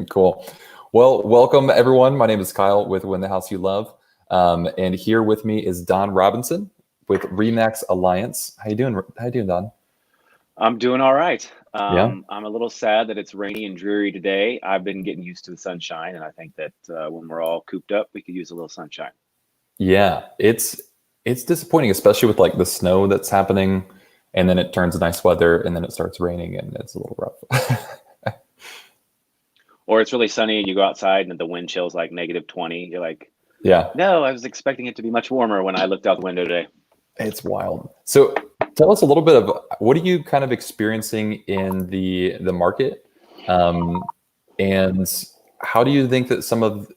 Cool. Well, welcome everyone. My name is Kyle with Win the House You Love. And here with me is Don Robinson with Remax Alliance. How you doing? How you doing, Don? I'm doing all right. Yeah. I'm a little sad that it's rainy and dreary today. I've been getting used to the sunshine, and I think that when we're all cooped up, we could use a little sunshine. Yeah. It's disappointing, especially with like the snow that's happening, and then it turns nice weather, and then it starts raining, and it's a little rough. Or it's really sunny and you go outside and the wind chill's like -20. You're like, Yeah. no, I was expecting it to be much warmer when I looked out the window today. It's wild. So tell us a little bit of what are you kind of experiencing in the market, and how do you think that some of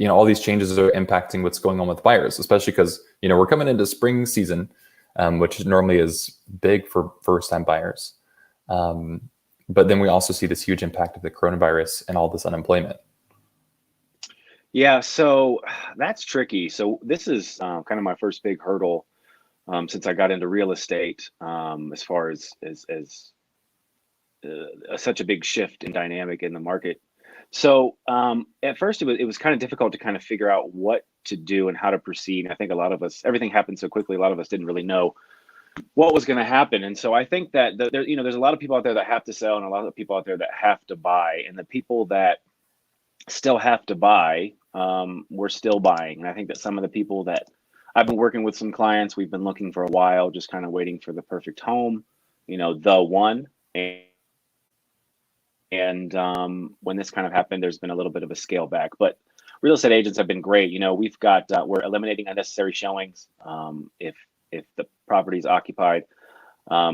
all these changes are impacting what's going on with buyers, especially because we're coming into spring season, which normally is big for first-time buyers, but then we also see this huge impact of the coronavirus and all this unemployment. Yeah, so that's tricky. So this is kind of my first big hurdle since I got into real estate, as far as such a big shift in dynamic in the market. So at first it was kind of difficult to kind of figure out what to do and how to proceed. I think a lot of us, everything happened so quickly, a lot of us didn't really know what was going to happen. And so I think that there's a lot of people out there that have to sell and a lot of people out there that have to buy, and the people that still have to buy, we're still buying. And I think that some of the people that I've been working with, some clients, we've been looking for a while, just kind of waiting for the perfect home, the one. And when this kind of happened, there's been a little bit of a scale back, but real estate agents have been great. We've got, we're eliminating unnecessary showings. If the property is occupied, a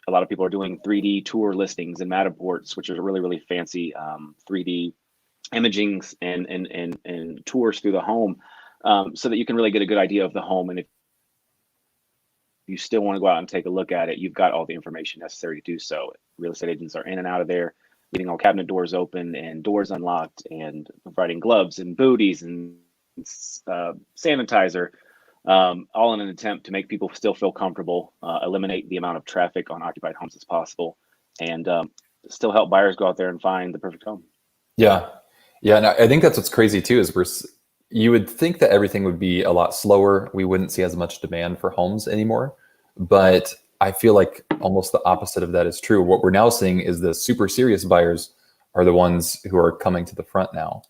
lot of people are doing 3D tour listings and Matterports, which are really, really fancy 3D imagings and tours through the home, so that you can really get a good idea of the home. And if you still want to go out and take a look at it, you've got all the information necessary to do so. Real estate agents are in and out of there, leaving all cabinet doors open and doors unlocked, and providing gloves and booties and sanitizer, all in an attempt to make people still feel comfortable, eliminate the amount of traffic on occupied homes as possible, and still help buyers go out there and find the perfect home. Yeah. Yeah. And I think that's what's crazy too, is you would think that everything would be a lot slower. We wouldn't see as much demand for homes anymore, but I feel like almost the opposite of that is true. What we're now seeing is the super serious buyers are the ones who are coming to the front now,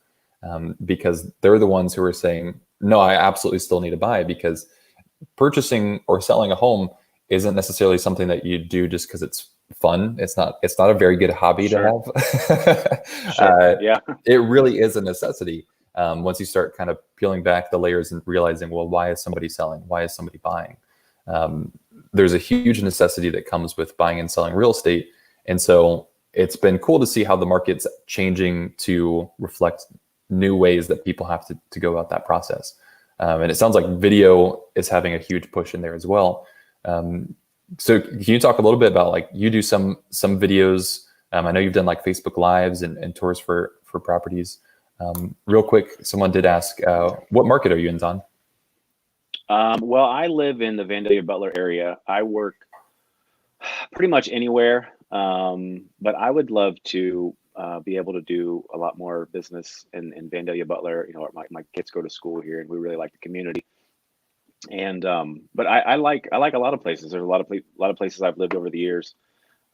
because they're the ones who are saying, no, I absolutely still need to buy, because purchasing or selling a home isn't necessarily something that you do just because it's fun. It's not a very good hobby to have. Sure. Yeah. It really is a necessity. Once you start kind of peeling back the layers and realizing, well, why is somebody selling? Why is somebody buying? There's a huge necessity that comes with buying and selling real estate. And so it's been cool to see how the market's changing to reflect new ways that people have to go about that process. And it sounds like video is having a huge push in there as well. So can you talk a little bit about, like, you do some videos? I know you've done like Facebook Lives and tours for properties. Real quick, someone did ask, what market are you in, Don? Well, I live in the Vandalia Butler area. I work pretty much anywhere, but I would love to be able to do a lot more business in Vandalia Butler. My kids go to school here, and we really like the community. And but I like a lot of places. There's a lot of places I've lived over the years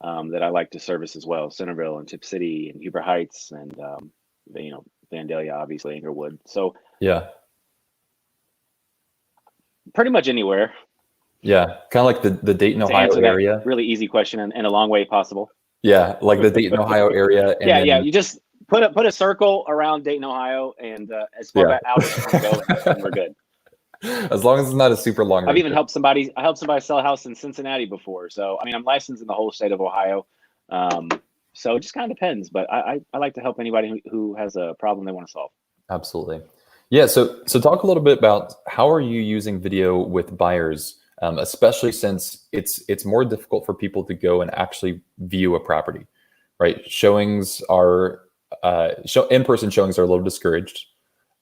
that I like to service as well. Centerville and Tip City and Huber Heights and Vandalia, obviously Inglewood. So yeah. Pretty much anywhere. Yeah, kind of like the Dayton, Ohio area. Really easy question in a long way possible. Yeah, like the Dayton, Ohio area. And yeah. You just put a circle around Dayton, Ohio, and as far out as you want to go, and we're good. As long as it's not a super long. I've even helped somebody sell a house in Cincinnati before. So I mean, I'm licensed in the whole state of Ohio. So it just kind of depends. But I like to help anybody who has a problem they want to solve. Absolutely. Yeah, so talk a little bit about how are you using video with buyers, especially since it's more difficult for people to go and actually view a property, right? Showings are in-person showings are a little discouraged.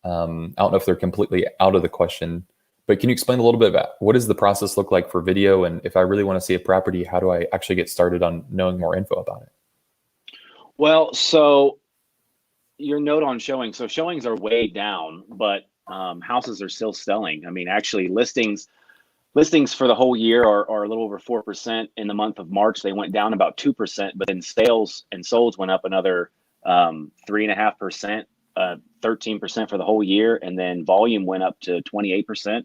I don't know if they're completely out of the question, but can you explain a little bit about what does the process look like for video? And if I really want to see a property, how do I actually get started on knowing more info about it? Well, so your note on showings. So showings are way down, but houses are still selling. I mean, actually, listings for the whole year are a little over 4%. In the month of March, they went down about 2%, but then sales and solds went up another 3.5%, 13% for the whole year, and then volume went up to 28%,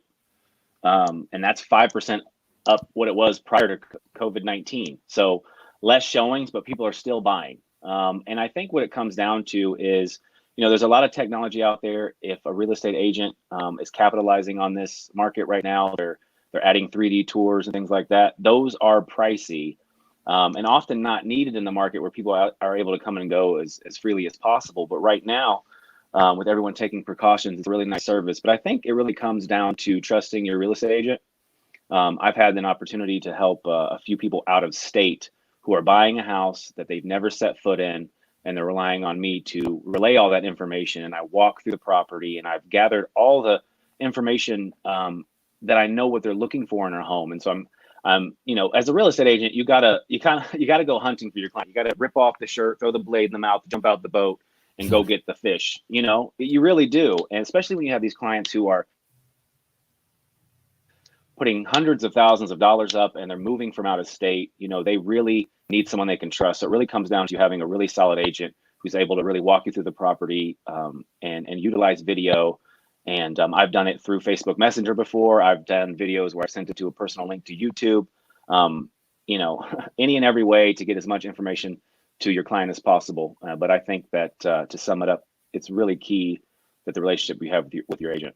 and that's 5% up what it was prior to COVID-19. So less showings, but people are still buying. And I think what it comes down to is, there's a lot of technology out there. If a real estate agent is capitalizing on this market right now, they're adding 3D tours and things like that. Those are pricey and often not needed in the market where people are able to come and go as freely as possible. But right now, with everyone taking precautions, it's a really nice service. But I think it really comes down to trusting your real estate agent. I've had an opportunity to help a few people out of state who are buying a house that they've never set foot in, and they're relying on me to relay all that information. And I walk through the property, and I've gathered all the information that I know what they're looking for in a home. And so I'm, as a real estate agent, you gotta go hunting for your client. You gotta rip off the shirt, throw the blade in the mouth, jump out the boat, and go get the fish. You really do. And especially when you have these clients who are putting hundreds of thousands of dollars up and they're moving from out of state, they really need someone they can trust. So it really comes down to having a really solid agent who's able to really walk you through the property and utilize video. And I've done it through Facebook Messenger before. I've done videos where I sent it to a personal link to YouTube, any and every way to get as much information to your client as possible. But I think that to sum it up, it's really key that the relationship we have with your agent.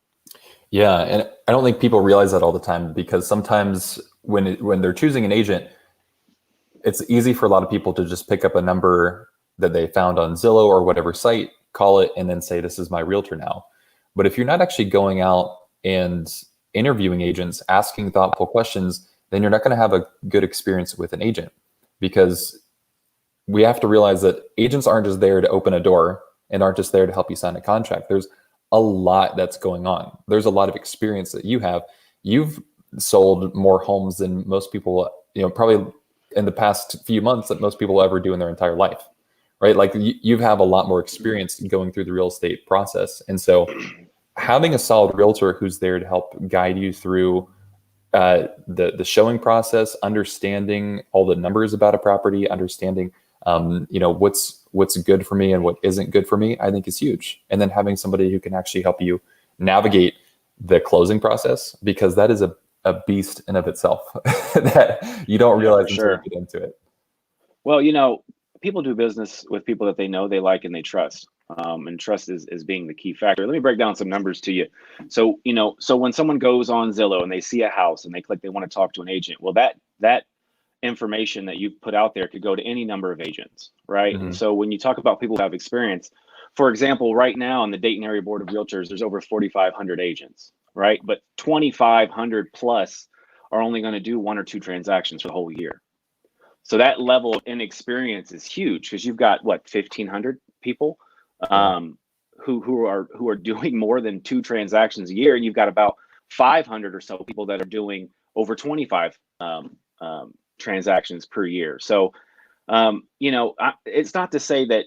Yeah, and I don't think people realize that all the time, because sometimes when they're choosing an agent, it's easy for a lot of people to just pick up a number that they found on Zillow or whatever site, call it, and then say, this is my realtor now. But if you're not actually going out and interviewing agents, asking thoughtful questions, then you're not going to have a good experience with an agent, because we have to realize that agents aren't just there to open a door and aren't just there to help you sign a contract. There's a lot that's going on. There's a lot of experience that you have. You've sold more homes than most people, probably in the past few months, that most people will ever do in their entire life, right? Like you have a lot more experience going through the real estate process. And so having a solid realtor who's there to help guide you through the showing process, understanding all the numbers about a property, understanding what's good for me and what isn't good for me, I think is huge. And then having somebody who can actually help you navigate the closing process, because that is a beast in of itself that you don't realize until you get into it. Well, people do business with people that they know, they like, and they trust. And trust is being the key factor. Let me break down some numbers to you. So, so when someone goes on Zillow and they see a house and they click, they want to talk to an agent. Well, that information that you've put out there could go to any number of agents, right? Mm-hmm. And so when you talk about people who have experience, for example, right now in the Dayton Area Board of Realtors, there's over 4,500 agents, right? But 2,500 plus are only going to do 1 or 2 transactions for the whole year. So that level of inexperience is huge, because you've got 1,500 people who are doing more than 2 transactions a year, and you've got about 500 or so people that are doing over 25 transactions per year. So, it's not to say that,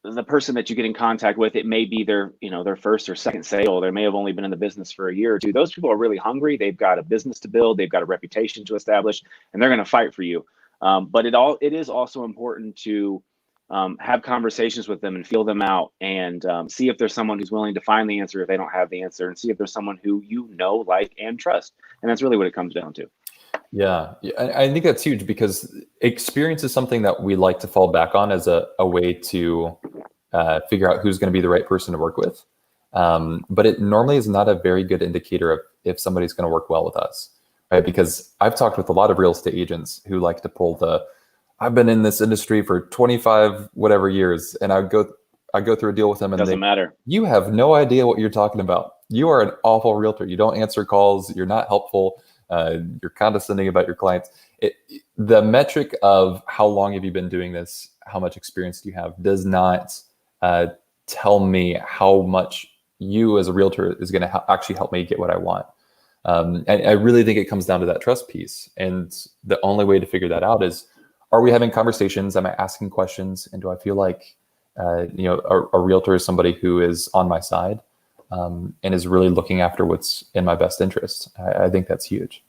the person that you get in contact with, it may be their first or second sale. They may have only been in the business for a year or 2. Those people are really hungry. They've got a business to build. They've got a reputation to establish, and they're going to fight for you. But it is also important to have conversations with them and feel them out, and see if there's someone who's willing to find the answer if they don't have the answer, and see if there's someone who like, and trust. And that's really what it comes down to. Yeah, I think that's huge, because experience is something that we like to fall back on as a way to figure out who's going to be the right person to work with. But it normally is not a very good indicator of if somebody's going to work well with us, right? Because I've talked with a lot of real estate agents who like to pull I've been in this industry for 25 whatever years, and I go through a deal with them, and doesn't matter. You have no idea what you're talking about. You are an awful realtor. You don't answer calls. You're not helpful. You're condescending about your clients. The metric of how long have you been doing this, how much experience do you have, does not tell me how much you as a realtor is going to actually help me get what I want. And I really think it comes down to that trust piece. And the only way to figure that out is, are we having conversations? Am I asking questions? And do I feel like A realtor is somebody who is on my side, and is really looking after what's in my best interest. I think that's huge.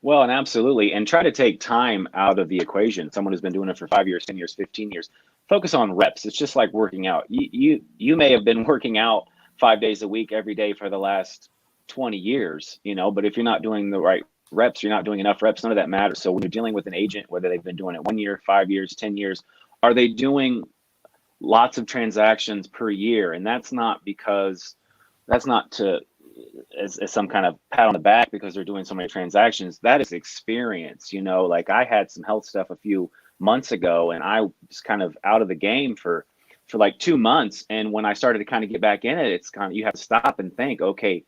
Well, and absolutely. And try to take time out of the equation. Someone who's been doing it for 5 years, 10 years, 15 years, focus on reps. It's just like working out. You may have been working out 5 days a week, every day for the last 20 years, but if you're not doing the right reps, you're not doing enough reps, none of that matters. So when you're dealing with an agent, whether they've been doing it 1 year, 5 years, 10 years, are they doing lots of transactions per year? And that's not to as some kind of pat on the back because they're doing so many transactions. That is experience. Like I had some health stuff a few months ago, and I was kind of out of the game for like 2 months. And when I started to kind of get back in it, it's kind of, you have to stop and think, okay,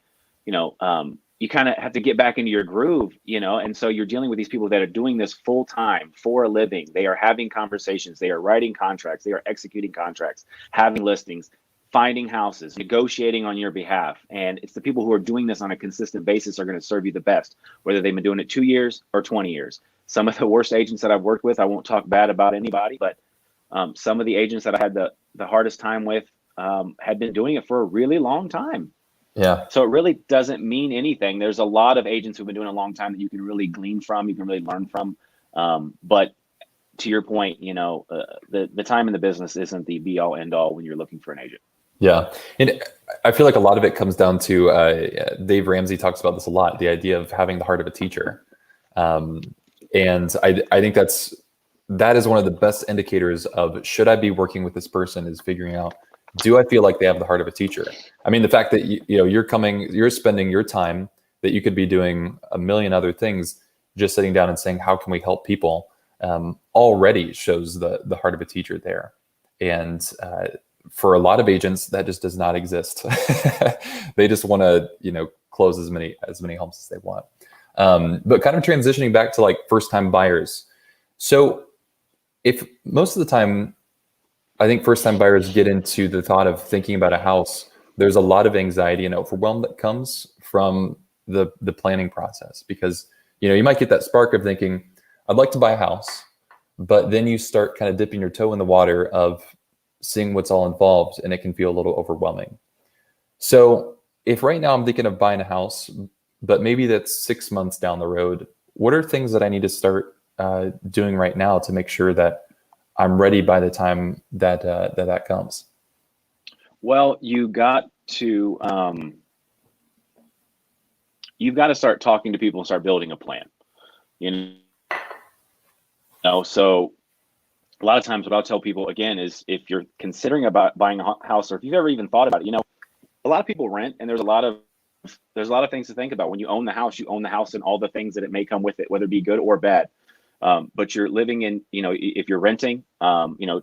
you kind of have to get back into your groove, and so you're dealing with these people that are doing this full time for a living. They are having conversations, they are writing contracts, they are executing contracts, having listings, finding houses, negotiating on your behalf. And it's the people who are doing this on a consistent basis are going to serve you the best, whether they've been doing it 2 years or 20 years. Some of the worst agents that I've worked with, I won't talk bad about anybody, but some of the agents that I had the hardest time with had been doing it for a really long time. Yeah. So it really doesn't mean anything. There's a lot of agents who've been doing it a long time that you can really glean from, you can really learn from. But to your point, the time in the business isn't the be all end all when you're looking for an agent. Yeah. And I feel like a lot of it comes down to, Dave Ramsey talks about this a lot, the idea of having the heart of a teacher. And I think that is one of the best indicators of, should I be working with this person, is figuring out, do I feel like they have the heart of a teacher? I mean, the fact that you're spending your time that you could be doing a million other things, just sitting down and saying, how can we help people, already shows the heart of a teacher there. And for a lot of agents, that just does not exist. They just want to close as many homes as they want. But kind of transitioning back to like first time buyers. So if most of the time, I think first time buyers get into the thought of thinking about a house, there's a lot of anxiety and overwhelm that comes from the planning process, because you might get that spark of thinking, I'd like to buy a house, but then you start kind of dipping your toe in the water of seeing what's all involved, and it can feel a little overwhelming. So if right now I'm thinking of buying a house, but maybe that's 6 months down the road, what are things that I need to start doing right now to make sure that I'm ready by the time that comes? Well, you've got to start talking to people and start building a plan. So a lot of times what I'll tell people again is, if you're considering about buying a house, or if you've ever even thought about it, a lot of people rent, and there's a lot of things to think about. When you own the house, and all the things that it may come with it, whether it be good or bad. But you're living in, if you're renting,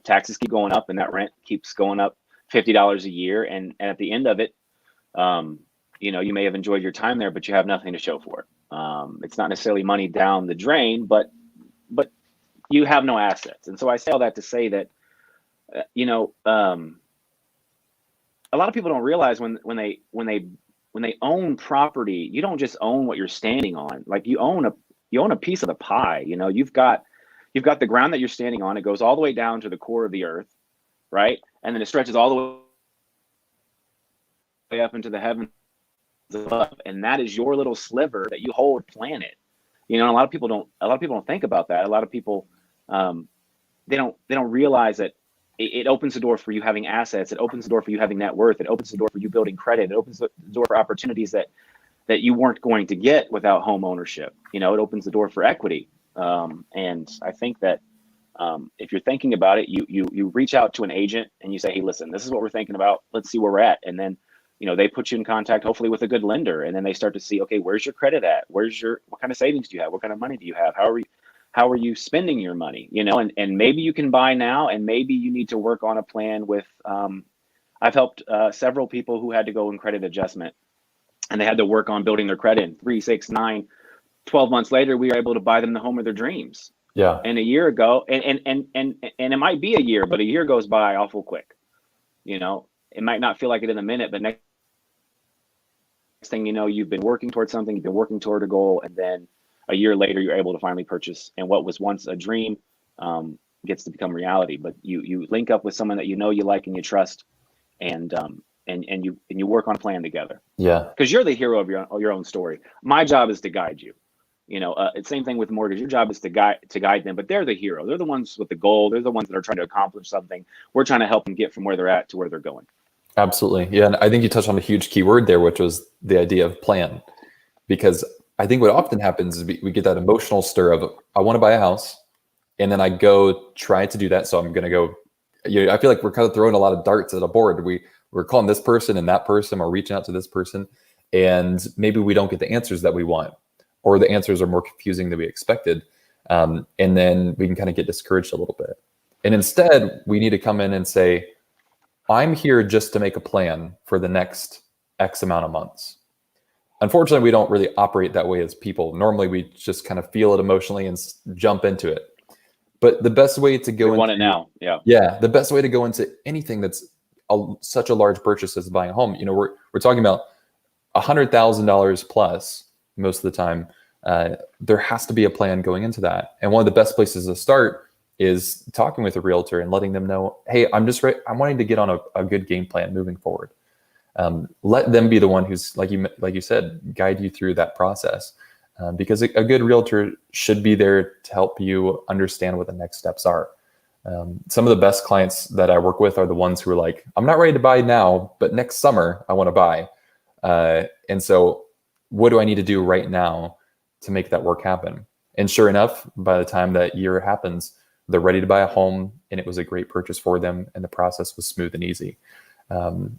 taxes keep going up, and that rent keeps going up $50 a year. And at the end of it, you may have enjoyed your time there, but you have nothing to show for it. It's not necessarily money down the drain, but you have no assets. And so I say all that to say that, a lot of people don't realize when they own property, you don't just own what you're standing on. Like you own a piece of the pie. You've got the ground that you're standing on. It goes all the way down to the core of the earth, right? And then it stretches all the way up into the heavens above. And that is your little sliver that you hold planet. A lot of people don't think about that. A lot of people, they don't realize that it opens the door for you having assets. It opens the door for you having net worth. It opens the door for you building credit. It opens the door for opportunities that you weren't going to get without home ownership. It opens the door for equity. And I think that if you're thinking about it, you reach out to an agent and you say, hey, listen, this is what we're thinking about. Let's see where we're at. And then, they put you in contact, hopefully with a good lender. And then they start to see, okay, where's your credit at? What kind of savings do you have? What kind of money do you have? How are you spending your money? And maybe you can buy now, and maybe you need to work on a plan with, I've helped several people who had to go in credit adjustment, and they had to work on building their credit. And 3, 6, 9, 12 months later, we were able to buy them the home of their dreams. Yeah. And a year ago, and it might be a year, but a year goes by awful quick. It might not feel like it in a minute, but next thing you know, you've been working towards something, you've been working toward a goal, and then a year later, you're able to finally purchase. And what was once a dream gets to become reality. But you link up with someone that you know, you like, and you trust, and you work on a plan together. Yeah. Because you're the hero of your own story. My job is to guide you. It's same thing with mortgage. Your job is to guide them, but they're the hero. They're the ones with the goal. They're the ones that are trying to accomplish something. We're trying to help them get from where they're at to where they're going. Absolutely. Yeah. And I think you touched on a huge key word there, which was the idea of plan. Because I think what often happens is we get that emotional stir of, I want to buy a house, and then I go try to do that. So I'm going to go, I feel like we're kind of throwing a lot of darts at a board. We're calling this person and that person, or reaching out to this person, and maybe we don't get the answers that we want, or the answers are more confusing than we expected. And then we can kind of get discouraged a little bit. And instead, we need to come in and say, I'm here just to make a plan for the next X amount of months. Unfortunately, we don't really operate that way as people. Normally, we just kind of feel it emotionally and jump into it. But the best way to go want it now. Yeah, the best way to go into anything that's such a large purchase as buying a home. We're talking about $100,000 plus most of the time. There has to be a plan going into that. And one of the best places to start is talking with a realtor and letting them know, hey, I'm wanting to get on a good game plan moving forward. Let them be the one who's, like you said, guide you through that process. Because a good realtor should be there to help you understand what the next steps are. Some of the best clients that I work with are the ones who are like, I'm not ready to buy now, but next summer I want to buy. And so what do I need to do right now to make that work happen? And sure enough, by the time that year happens, they're ready to buy a home, and it was a great purchase for them, and the process was smooth and easy.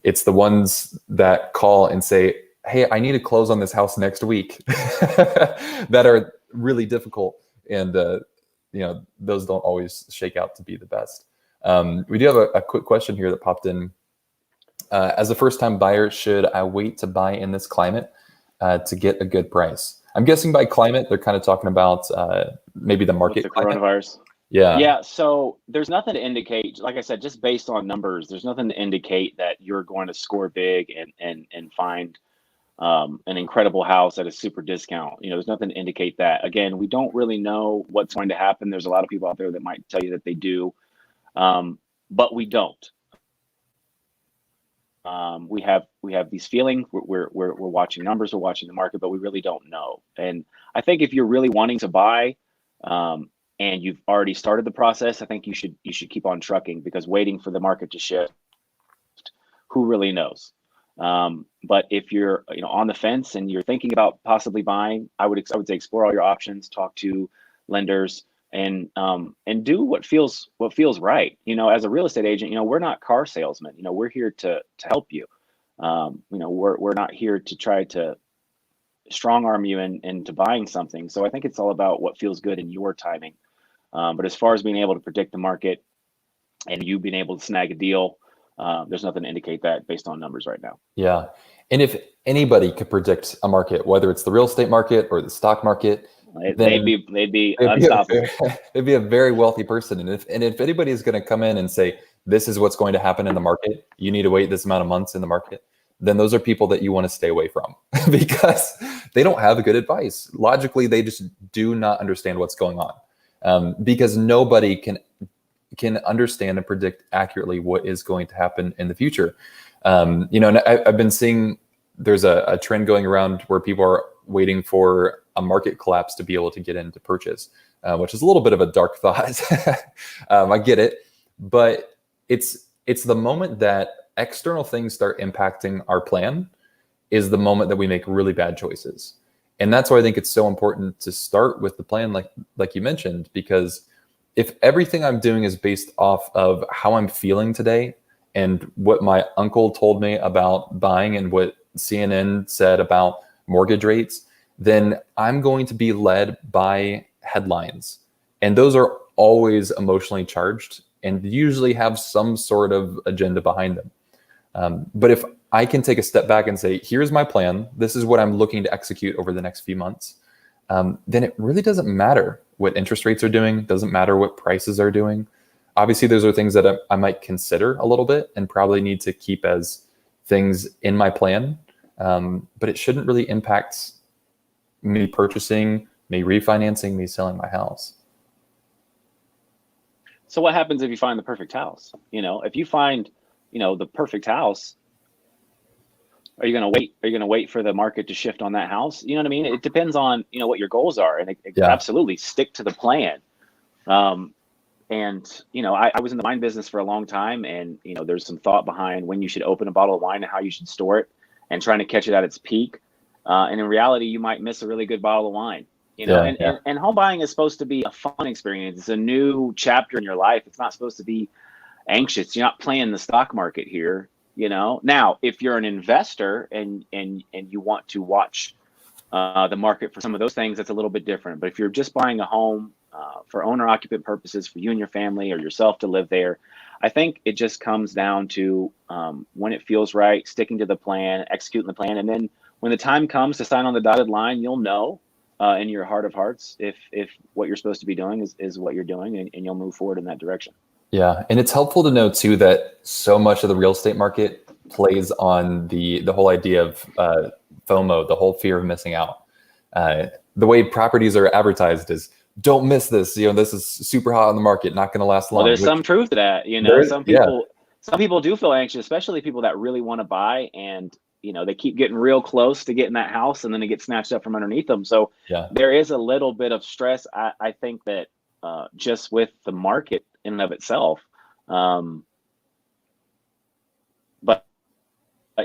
It's the ones that call and say, hey, I need to close on this house next week that are really difficult. And, those don't always shake out to be the best. We do have a quick question here that popped in. As a first-time buyer, should I wait to buy in this climate to get a good price? I'm guessing by climate, they're kind of talking about maybe the market. With the coronavirus. Yeah. So there's nothing to indicate, like I said, just based on numbers, there's nothing to indicate that you're going to score big and find an incredible house at a super discount. There's nothing to indicate that. Again, we don't really know what's going to happen. There's a lot of people out there that might tell you that they do, but we don't. We have these feelings. We're watching numbers, we're watching the market, but we really don't know. And I think if you're really wanting to buy, and you've already started the process, I think you should keep on trucking, because waiting for the market to shift, who really knows? But if you're on the fence and you're thinking about possibly buying, I would say explore all your options, talk to lenders, and do what feels right. As a real estate agent, we're not car salesmen. We're here to help you. We're not here to try to strong arm you into buying something. So I think it's all about what feels good in your timing. But as far as being able to predict the market and you being able to snag a deal, there's nothing to indicate that based on numbers right now. Yeah. And if anybody could predict a market, whether it's the real estate market or the stock market, they'd be unstoppable. They'd be a very wealthy person. And if anybody is going to come in and say, this is what's going to happen in the market, you need to wait this amount of months in the market, then those are people that you want to stay away from because they don't have good advice. Logically, they just do not understand what's going on. Because nobody can understand and predict accurately what is going to happen in the future. And I've been seeing there's a trend going around where people are waiting for a market collapse to be able to get into purchase, which is a little bit of a dark thought. I get it, but it's the moment that external things start impacting our plan is the moment that we make really bad choices. And that's why I think it's so important to start with the plan, like you mentioned, because if everything I'm doing is based off of how I'm feeling today and what my uncle told me about buying and what CNN said about mortgage rates, then I'm going to be led by headlines. And those are always emotionally charged and usually have some sort of agenda behind them. But if I can take a step back and say, here's my plan, this is what I'm looking to execute over the next few months, then it really doesn't matter what interest rates are doing, doesn't matter what prices are doing. Obviously, those are things that I might consider a little bit and probably need to keep as things in my plan, but it shouldn't really impact me purchasing, me refinancing, me selling my house. So what happens if you find the perfect house? If you find, the perfect house, are you going to wait? Are you going to wait for the market to shift on that house? You know what I mean? It depends on, what your goals are, and Yeah. absolutely stick to the plan. And, I was in the wine business for a long time, and, there's some thought behind when you should open a bottle of wine and how you should store it and trying to catch it at its peak. And in reality, you might miss a really good bottle of wine, Yeah. and home buying is supposed to be a fun experience. It's a new chapter in your life. It's not supposed to be anxious. You're not playing the stock market here. Now, if you're an investor and you want to watch the market for some of those things, that's a little bit different. But if you're just buying a home for owner occupant purposes, for you and your family or yourself to live there, I think it just comes down to when it feels right, sticking to the plan, executing the plan. And then when the time comes to sign on the dotted line, you'll know in your heart of hearts if what you're supposed to be doing is what you're doing, and you'll move forward in that direction. Yeah. And it's helpful to know too that so much of the real estate market plays on the whole idea of FOMO, the whole fear of missing out. The way properties are advertised is, don't miss this. This is super hot on the market, not going to last long. Well, there's some truth to that. Some people do feel anxious, especially people that really want to buy, and they keep getting real close to getting that house, and then it gets snatched up from underneath them. So there is a little bit of stress. I think that just with the market in and of itself. But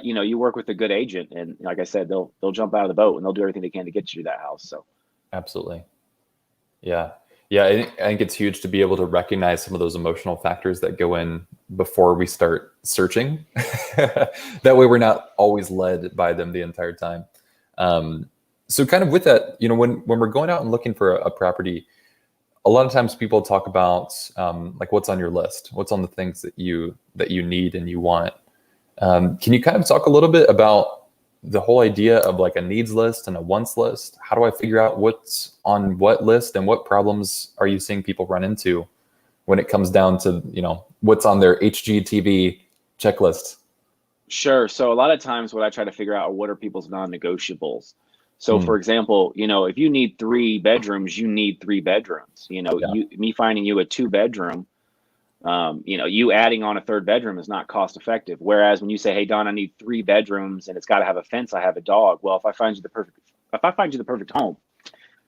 you work with a good agent, and like I said, they'll jump out of the boat and they'll do everything they can to get you to that house. So absolutely. Yeah. Yeah. I think it's huge to be able to recognize some of those emotional factors that go in before we start searching. That way we're not always led by them the entire time. So kind of with that, when we're going out and looking for a property, a lot of times people talk about like what's on your list, what's on the things that you need and you want. Can you kind of talk a little bit about the whole idea of like a needs list and a wants list? How do I figure out what's on what list, and what problems are you seeing people run into when it comes down to, what's on their HGTV checklist? Sure. So a lot of times what I try to figure out are what are people's non-negotiables. So for example, if you need 3 bedrooms, you need 3 bedrooms. Me finding you a 2-bedroom, you adding on a 3rd bedroom is not cost effective. Whereas when you say, hey, Don, I need 3 bedrooms and it's got to have a fence, I have a dog. Well, if I find you the perfect home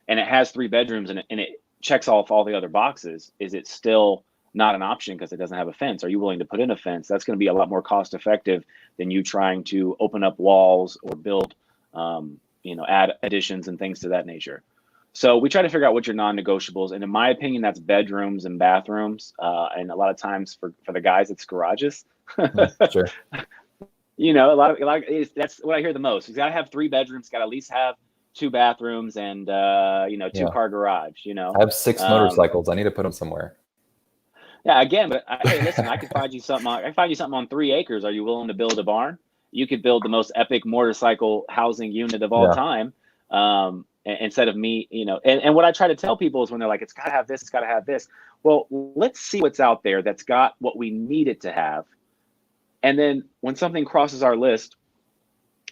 and it has 3 bedrooms and it checks off all the other boxes, is it still not an option because it doesn't have a fence? Are you willing to put in a fence? That's going to be a lot more cost effective than you trying to open up walls or build, add additions and things to that nature. So we try to figure out what your non-negotiables, and in my opinion, that's bedrooms and bathrooms. And a lot of times for the guys, it's garages. Sure. That's what I hear the most. You got to have 3 bedrooms, got to at least have 2 bathrooms and 2-car garage. I have 6 motorcycles. I need to put them somewhere. Yeah, again, but hey, listen, I can find you something. I can find you something on 3 acres. Are you willing to build a barn? You could build the most epic motorcycle housing unit of all time. Instead of me, and what I try to tell people is when they're like, it's got to have this, it's got to have this. Well, let's see what's out there that's got what we need it to have. And then when something crosses our list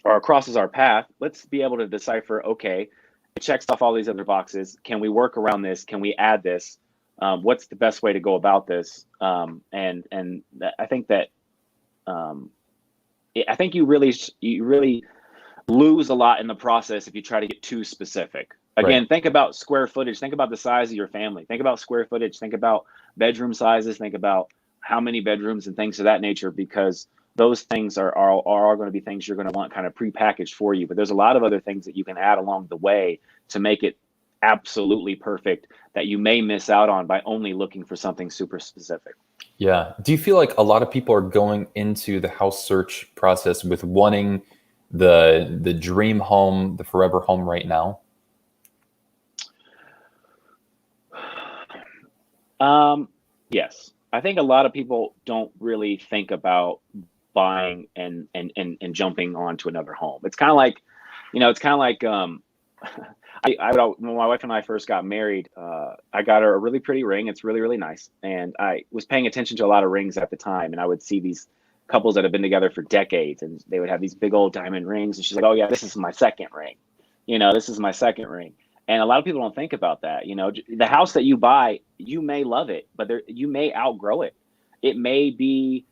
or crosses our path, let's be able to decipher, okay, it checks off all these other boxes. Can we work around this? Can we add this? What's the best way to go about this? And I think that, I think you really lose a lot in the process if you try to get too specific. Again, Think about square footage. Think about the size of your family. Think about square footage. Think about bedroom sizes. Think about how many bedrooms and things of that nature, because those things are going to be things you're going to want kind of prepackaged for you. But there's a lot of other things that you can add along the way to make it absolutely perfect that you may miss out on by only looking for something super specific. Yeah. Do you feel like a lot of people are going into the house search process with wanting the dream home, the forever home right now? Yes. I think a lot of people don't really think about buying and jumping onto another home. It's kind of like, when my wife and I first got married, I got her a really pretty ring. It's really, really nice. And I was paying attention to a lot of rings at the time, and I would see these couples that have been together for decades, and they would have these big old diamond rings. And she's like, oh yeah, this is my second ring. This is my second ring. And a lot of people don't think about that. The house that you buy, you may love it, but you may outgrow it. It may be,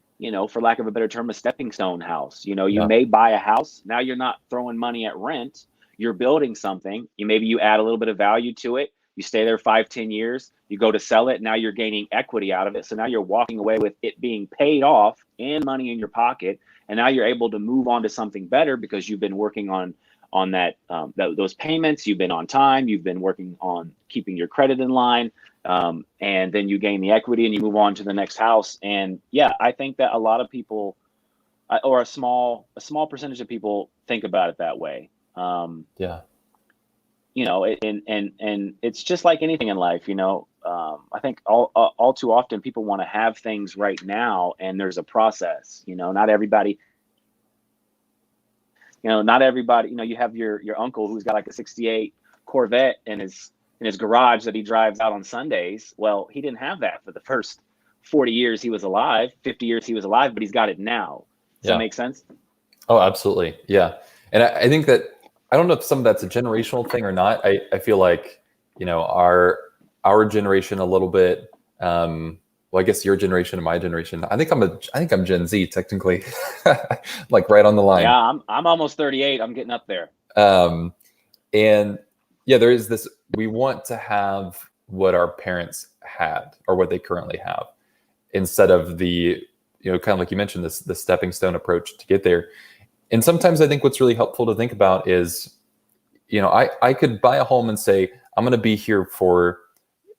for lack of a better term, a stepping stone house. You Yeah. may buy a house. Now you're not throwing money at rent. You're building something. Maybe you add a little bit of value to it. You stay there 5-10 years. You go to sell it. Now you're gaining equity out of it. So now you're walking away with it being paid off and money in your pocket. And now you're able to move on to something better because you've been working on that, those payments. You've been on time. You've been working on keeping your credit in line. And then you gain the equity and you move on to the next house. And yeah, I think that a lot of people, or a small percentage of people, think about it that way. Yeah. And it's just like anything in life. I think all too often people want to have things right now, and there's a process. Not everybody. You have your uncle who's got like a 68 Corvette in his garage that he drives out on Sundays. Well, he didn't have that for the first 40 years he was alive, 50 years he was alive, but he's got it now. Does that make sense? Oh, absolutely. Yeah. And I think that, I don't know if some of that's a generational thing or not. I feel like, our generation a little bit, well, I guess your generation and my generation. I think I'm Gen Z technically, like right on the line. Yeah, I'm almost 38. I'm getting up there. And yeah, there is this. We want to have what our parents had or what they currently have, instead of the, kind of like you mentioned, the stepping stone approach to get there. And sometimes I think what's really helpful to think about is, I could buy a home and say, I'm going to be here for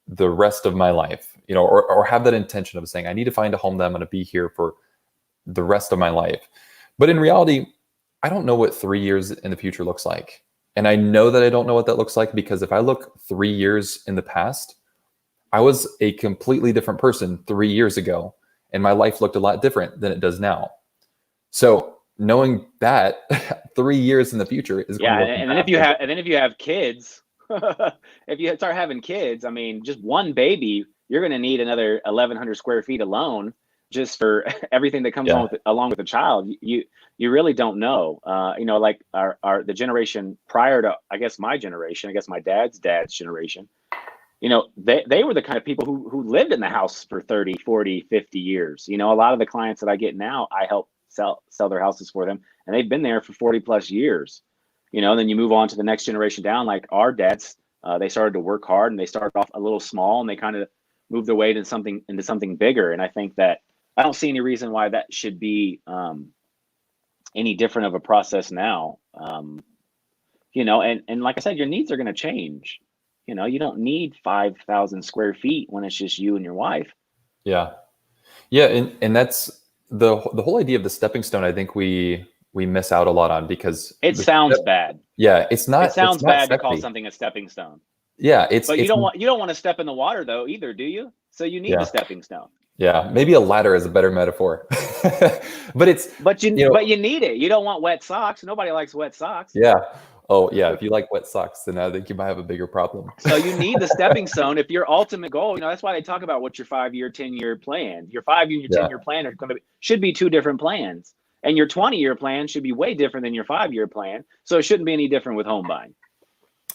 the rest of my life. Or have that intention of saying, I need to find a home that I'm going to be here for the rest of my life. But in reality, I don't know what 3 years in the future looks like. And I know that I don't know what that looks like, because if I look 3 years in the past, I was a completely different person 3 years ago, and my life looked a lot different than it does now. So knowing that 3 years in the future is going to and then if you have kids, if you start having kids, I mean, just one baby, you're going to need another 1,100 square feet alone just for everything that comes along with a child. You really don't know. Like the generation prior to, I guess, my generation, I guess my dad's generation, they were the kind of people who lived in the house for 30, 40, 50 years. A lot of the clients that I get now, I help sell their houses for them, and they've been there for 40 plus years. Then you move on to the next generation down, like our dads, they started to work hard, and they started off a little small, and they kind of moved their way into something bigger. And I think that I don't see any reason why that should be any different of a process now. And like I said, your needs are going to change. You don't need 5,000 square feet when it's just you and your wife. Yeah. And that's the whole idea of the stepping stone. I think we miss out a lot on, because it sounds bad. Yeah, it's not. It sounds bad sexy to call something a stepping stone. Yeah, but you don't want to step in the water though either, do you? So you need the stepping stone. Yeah, maybe a ladder is a better metaphor. but you need it. You don't want wet socks. Nobody likes wet socks. Yeah. Oh yeah. If you like wet socks, then I think you might have a bigger problem. So you need the stepping stone. If your ultimate goal, that's why they talk about what's your 5-year, 10-year plan. Your 5-year, 10-year plan should be two different plans. And your 20-year plan should be way different than your 5-year plan. So it shouldn't be any different with home buying.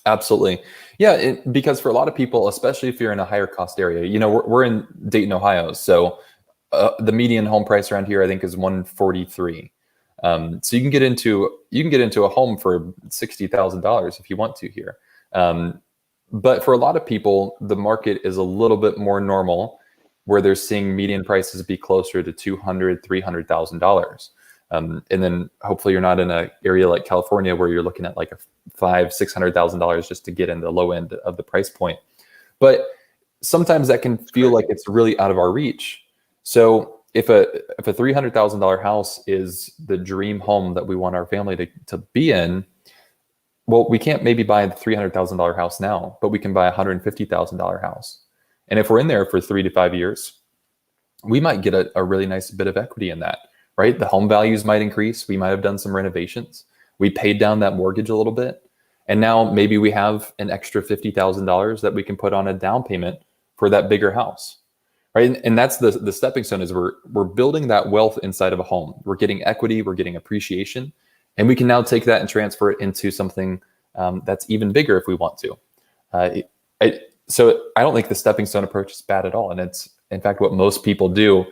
Absolutely. Yeah, because for a lot of people, especially if you're in a higher cost area, we're in Dayton, Ohio. So the median home price around here, I think, is $143. So you can get into a home for $60,000 if you want to here. But for a lot of people, the market is a little bit more normal, where they're seeing median prices be closer to $200,000, $300,000. And then hopefully you're not in an area like California where you're looking at like a $500,000-$600,000 just to get in the low end of the price point. But sometimes that can feel like it's really out of our reach. So if a $300,000 house is the dream home that we want our family to be in, well, we can't maybe buy the $300,000 house now, but we can buy a $150,000 house. And if we're in there for 3 to 5 years, we might get a really nice bit of equity in that. Right? The home values might increase. We might have done some renovations. We paid down that mortgage a little bit. And now maybe we have an extra $50,000 that we can put on a down payment for that bigger house. Right? And that's the stepping stone, is we're building that wealth inside of a home. We're getting equity, we're getting appreciation, and we can now take that and transfer it into something that's even bigger if we want to. So I don't think the stepping stone approach is bad at all. And it's, in fact, what most people do,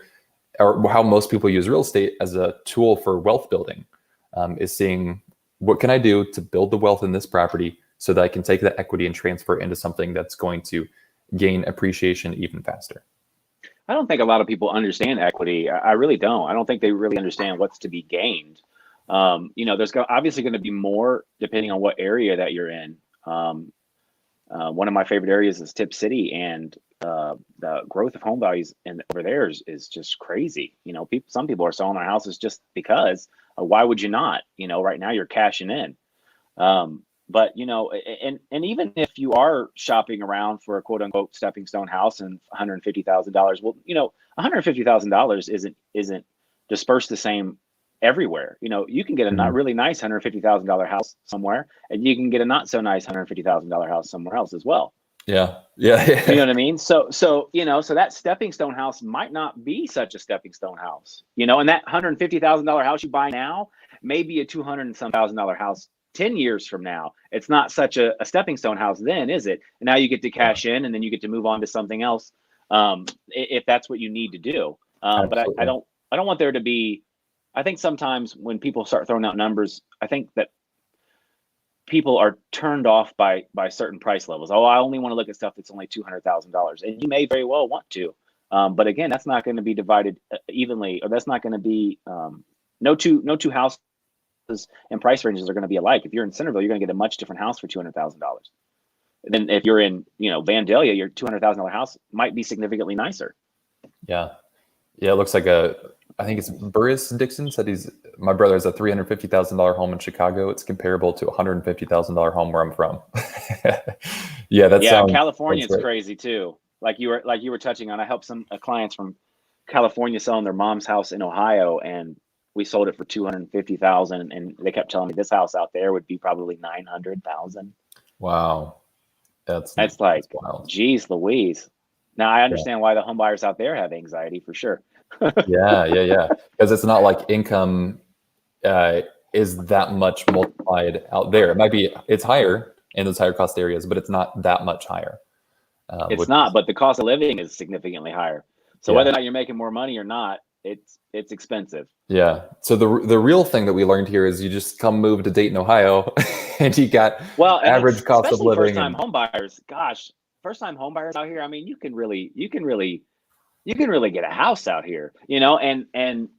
or how most people use real estate as a tool for wealth building, is seeing, what can I do to build the wealth in this property so that I can take that equity and transfer it into something that's going to gain appreciation even faster. I don't think a lot of people understand equity. I really don't. I don't think they really understand what's to be gained. There's obviously going to be more depending on what area that you're in. One of my favorite areas is Tip City, and the growth of home values over there is just crazy. Some people are selling their houses just because. Why would you not? Right now you're cashing in. But and even if you are shopping around for a quote unquote stepping stone house and $150,000, well, $150,000 isn't dispersed the same everywhere. You can get a not really nice $150,000 house somewhere, and you can get a not so nice $150,000 house somewhere else as well. Yeah. You know what I mean? So that stepping stone house might not be such a stepping stone house, and that $150,000 house you buy now may be a $200,000 and some house 10 years from now. It's not such a stepping stone house then, is it? And now you get to cash in, and then you get to move on to something else, if that's what you need to do. But I don't want there to be. I think sometimes when people start throwing out numbers, I think that people are turned off by certain price levels. Oh, I only want to look at stuff that's only $200,000, and you may very well want to. But again, that's not going to be divided evenly, or that's not going to be no two houses and price ranges are going to be alike. If you're in Centerville, you're going to get a much different house for $200,000. Then if you're in Vandalia, your $200,000 house might be significantly nicer. Yeah. It looks like I think it's Burris Dixon said my brother has a $350,000 home in Chicago. It's comparable to a $150,000 home where I'm from. California is crazy too. Like you were touching on. I helped some clients from California selling their mom's house in Ohio, and we sold it for $250,000, and they kept telling me this house out there would be probably $900,000. Wow, that's like, wild. Geez Louise. Now I understand why the home buyers out there have anxiety for sure. Yeah. Because it's not like income is that much multiplied out there. It's higher in those higher cost areas, but it's not that much higher. It's not, but the cost of living is significantly higher. So whether or not you're making more money or not, it's expensive. Yeah. So the real thing that we learned here is you just come move to Dayton, Ohio, and you got average cost of living. First-time home buyers, gosh, first-time home buyers out here. I mean, you can really get a house out here, and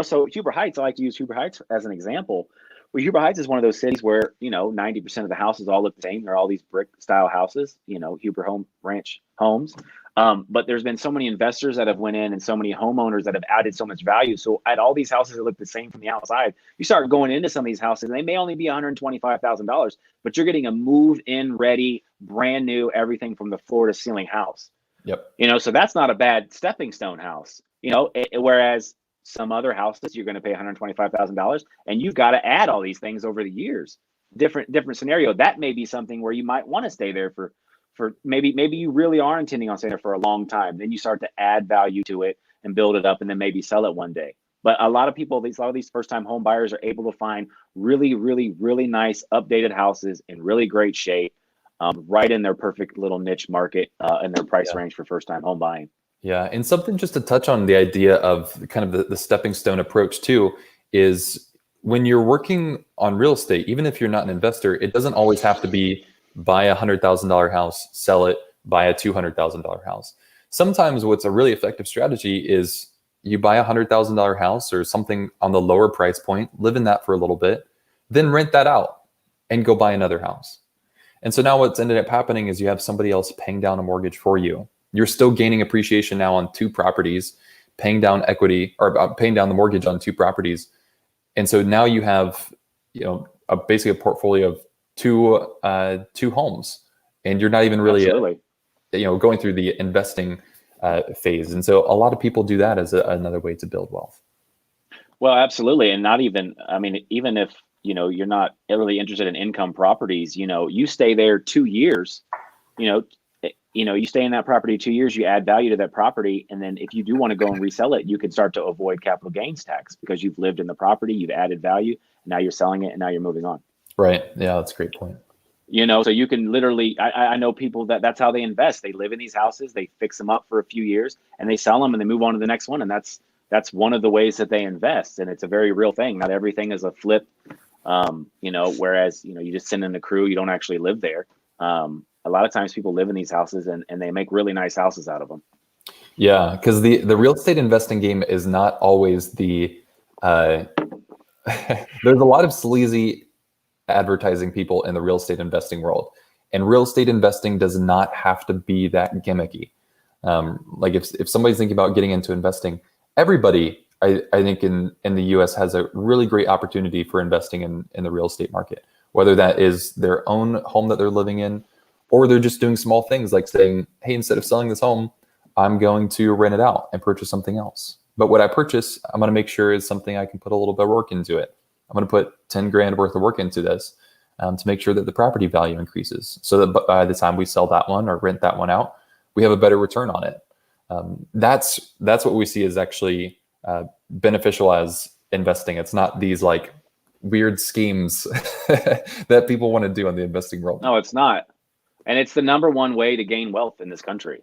so Huber Heights, I like to use Huber Heights as an example. Well, Huber Heights is one of those cities where 90% of the houses all look the same. They're all these brick style houses, Huber Home Ranch homes. But there's been so many investors that have went in, and so many homeowners that have added so much value. So at all these houses that look the same from the outside, you start going into some of these houses, and they may only be $125,000, but you're getting a move-in ready, brand new, everything from the floor to ceiling house. Yep. So that's not a bad stepping stone house. Whereas some other houses you're going to pay $125,000, and you've got to add all these things over the years. Different scenario. That may be something where you might want to stay there for maybe you really are intending on staying there for a long time. Then you start to add value to it and build it up, and then maybe sell it one day. But a lot of these first-time home buyers are able to find really, really, really nice updated houses in really great shape, right in their perfect little niche market and their price range for first-time home buying. Yeah, and something just to touch on the idea of kind of the stepping stone approach too is when you're working on real estate, even if you're not an investor, it doesn't always have to be buy a $100,000 house, sell it, buy a $200,000 house. Sometimes what's a really effective strategy is you buy a $100,000 house or something on the lower price point, live in that for a little bit, then rent that out and go buy another house. And so now what's ended up happening is you have somebody else paying down a mortgage for you. You're still gaining appreciation now on two properties, paying down equity or paying down the mortgage on two properties. And so now you have, basically a portfolio of two homes, and you're not even really, going through the investing phase. And so a lot of people do that as another way to build wealth. Well, absolutely. And not even, even if, you're not really interested in income properties, you stay there 2 years, you stay in that property 2 years, you add value to that property. And then if you do want to go and resell it, you can start to avoid capital gains tax because you've lived in the property, you've added value, and now you're selling it, and now you're moving on. Right. Yeah, that's a great point. So you can literally, I know people that's how they invest. They live in these houses, they fix them up for a few years, and they sell them, and they move on to the next one. And that's one of the ways that they invest. And it's a very real thing. Not everything is a flip. Whereas, you just send in a crew, you don't actually live there. A lot of times people live in these houses and they make really nice houses out of them. Yeah, because the real estate investing game is not always the there's a lot of sleazy advertising people in the real estate investing world, and real estate investing does not have to be that gimmicky. Like if somebody's thinking about getting into investing, everybody I think in the US has a really great opportunity for investing in the real estate market, whether that is their own home that they're living in, or they're just doing small things like saying, hey, instead of selling this home, I'm going to rent it out and purchase something else. But what I purchase, I'm going to make sure is something I can put a little bit of work into it. I'm going to put 10 grand worth of work into this to make sure that the property value increases, so that by the time we sell that one or rent that one out, we have a better return on it. That's what we see as actually beneficial as investing. It's not these like weird schemes that people want to do in the investing world. No, it's not. And it's the number one way to gain wealth in this country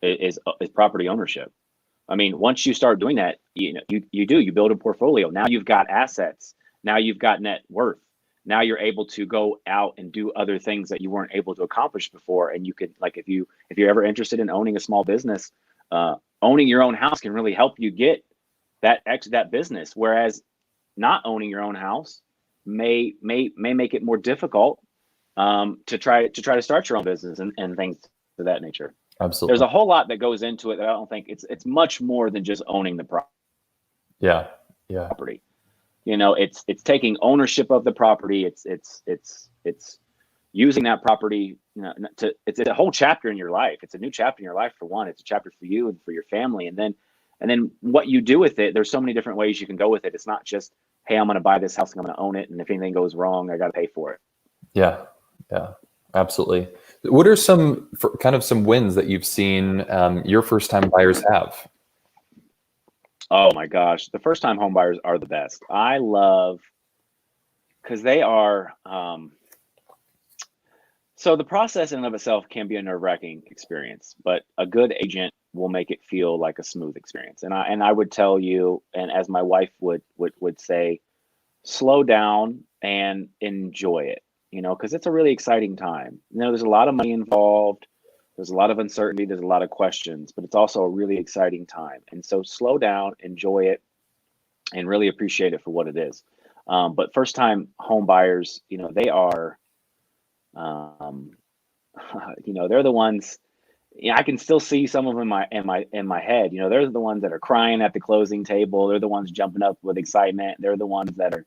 is property ownership. I mean, once you start doing that, you build a portfolio. Now you've got assets. Now you've got net worth. Now you're able to go out and do other things that you weren't able to accomplish before. And you could, like, if you're ever interested in owning a small business, owning your own house can really help you get that business. Whereas not owning your own house may make it more difficult to try to start your own business and things of that nature. Absolutely. There's a whole lot that goes into it that I don't think it's much more than just owning the property. Yeah. It's taking ownership of the property. It's using that property. It's a whole chapter in your life. It's a new chapter in your life. For one, it's a chapter for you and for your family. And then what you do with it, there's so many different ways you can go with it. It's not just, hey, I'm going to buy this house and I'm going to own it, and if anything goes wrong, I got to pay for it. Yeah, absolutely. What are some wins that you've seen your first-time buyers have? Oh my gosh, the first-time home buyers are the best. I love, because they are. So the process in and of itself can be a nerve-wracking experience, but a good agent will make it feel like a smooth experience. And I would tell you, and as my wife would say, slow down and enjoy it. Because it's a really exciting time. There's a lot of money involved. There's a lot of uncertainty. There's a lot of questions, but it's also a really exciting time. And so slow down, enjoy it, and really appreciate it for what it is. But first-time home buyers, they are, they're the ones. I can still see some of them in my head. They're the ones that are crying at the closing table. They're the ones jumping up with excitement. They're the ones that are.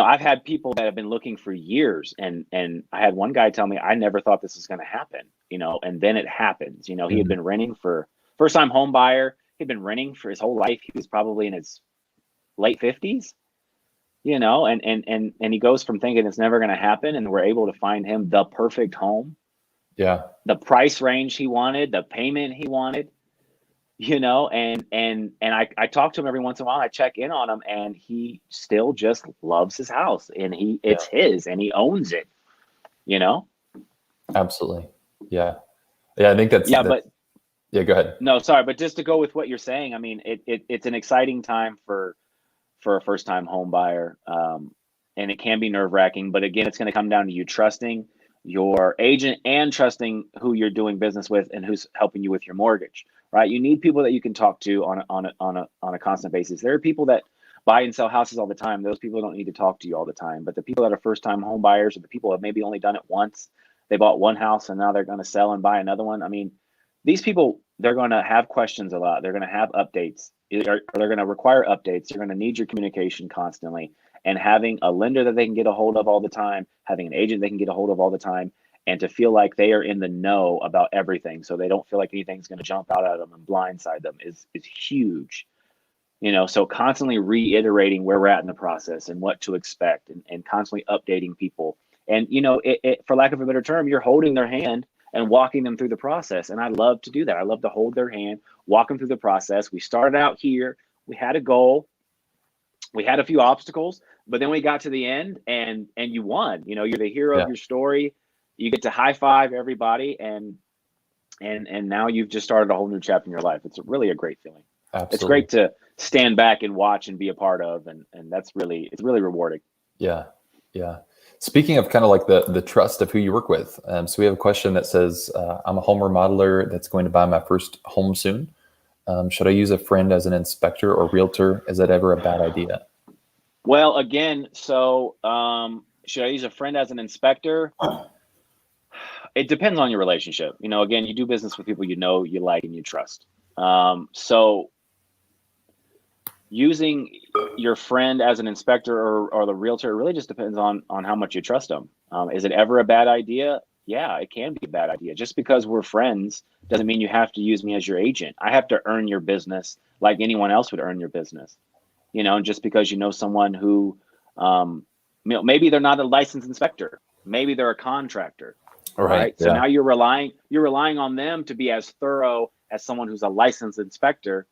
I've had people that have been looking for years, and I had one guy tell me, I never thought this was going to happen, and then it happens. He had been renting for first-time home buyer. He'd been renting for his whole life. He was probably in his late 50s, and he goes from thinking it's never going to happen, and we're able to find him the perfect home. Yeah. The price range he wanted, the payment he wanted. And I talk to him every once in a while. I check in on him, and he still just loves his house, and it's his, and he owns it. Absolutely. Yeah. I think that's. Yeah, but yeah, go ahead. No, sorry, but just to go with what you're saying, I mean, it's an exciting time for a first-time home buyer, and it can be nerve-wracking. But again, it's going to come down to you trusting your agent and trusting who you're doing business with and who's helping you with your mortgage. Right? You need people that you can talk to on a constant basis. There are people that buy and sell houses all the time. Those people don't need to talk to you all the time. But the people that are first-time home buyers, or the people that have maybe only done it once, they bought one house and now they're going to sell and buy another one. I mean, these people, they're going to have questions a lot. They're going to have updates. They're going to require updates. You're going to need your communication constantly. And having a lender that they can get a hold of all the time, having an agent they can get a hold of all the time, and to feel like they are in the know about everything, so they don't feel like anything's going to jump out at them and blindside them is huge. So constantly reiterating where we're at in the process and what to expect, and constantly updating people. And, for lack of a better term, you're holding their hand and walking them through the process. And I love to do that. I love to hold their hand, walk them through the process. We started out here. We had a goal. We had a few obstacles, but then we got to the end, and you won. You're the hero of your story. you get to high five everybody, and now you've just started a whole new chapter in your life. It's really a great feeling. Absolutely. It's great to stand back and watch and be a part of, and it's really rewarding. Yeah. Speaking of kind of like the trust of who you work with, so we have a question that says, I'm a home remodeler that's going to buy my first home soon. Should I use a friend as an inspector or realtor? Is that ever a bad idea? Well, again, so should I use a friend as an inspector? It depends on your relationship. Again, you do business with people you know, you like, and you trust. So using your friend as an inspector or the realtor, it really just depends on how much you trust them. Is it ever a bad idea? Yeah, it can be a bad idea. Just because we're friends doesn't mean you have to use me as your agent. I have to earn your business like anyone else would earn your business. Just because you know someone who, maybe they're not a licensed inspector, maybe they're a contractor. Right. So now you're relying on them to be as thorough as someone who's a licensed inspector.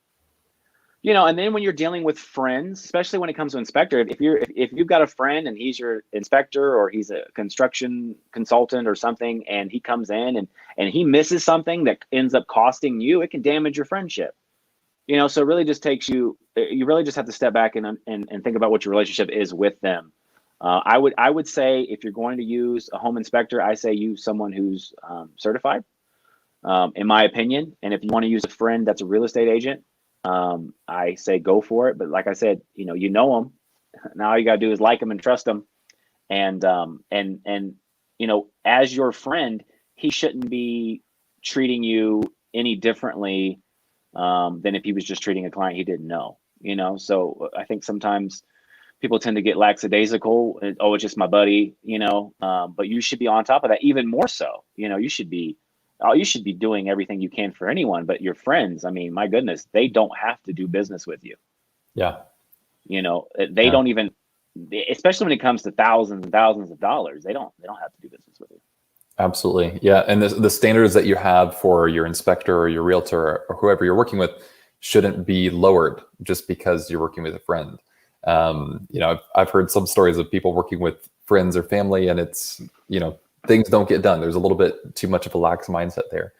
And then when you're dealing with friends, especially when it comes to inspector, if you've got a friend and he's your inspector or he's a construction consultant or something, and he comes in and he misses something that ends up costing you, it can damage your friendship. So it really just takes you really just have to step back and think about what your relationship is with them. I would say if you're going to use a home inspector, I say use someone who's certified, in my opinion. And if you want to use a friend that's a real estate agent, I say go for it. But like I said, you know them. Now all you gotta do is like them and trust them. And as your friend, he shouldn't be treating you any differently than if he was just treating a client he didn't know. So I think sometimes people tend to get lackadaisical. Oh, it's just my buddy, but you should be on top of that even more so. You should be doing everything you can for anyone, but your friends, I mean, my goodness, they don't have to do business with you. Yeah. They don't even, especially when it comes to thousands and thousands of dollars, they don't have to do business with you. Absolutely. Yeah. And the standards that you have for your inspector or your realtor or whoever you're working with shouldn't be lowered just because you're working with a friend. I've heard some stories of people working with friends or family, and it's, things don't get done. There's a little bit too much of a lax mindset there.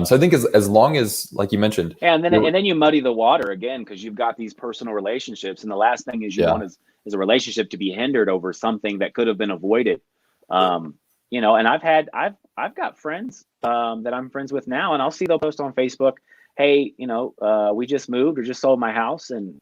So I think as long as, like you mentioned, and then you muddy the water again, because you've got these personal relationships, and the last thing is you want is a relationship to be hindered over something that could have been avoided. And I've got friends that I'm friends with now, and I'll see they'll post on Facebook, hey, we just moved or just sold my house, and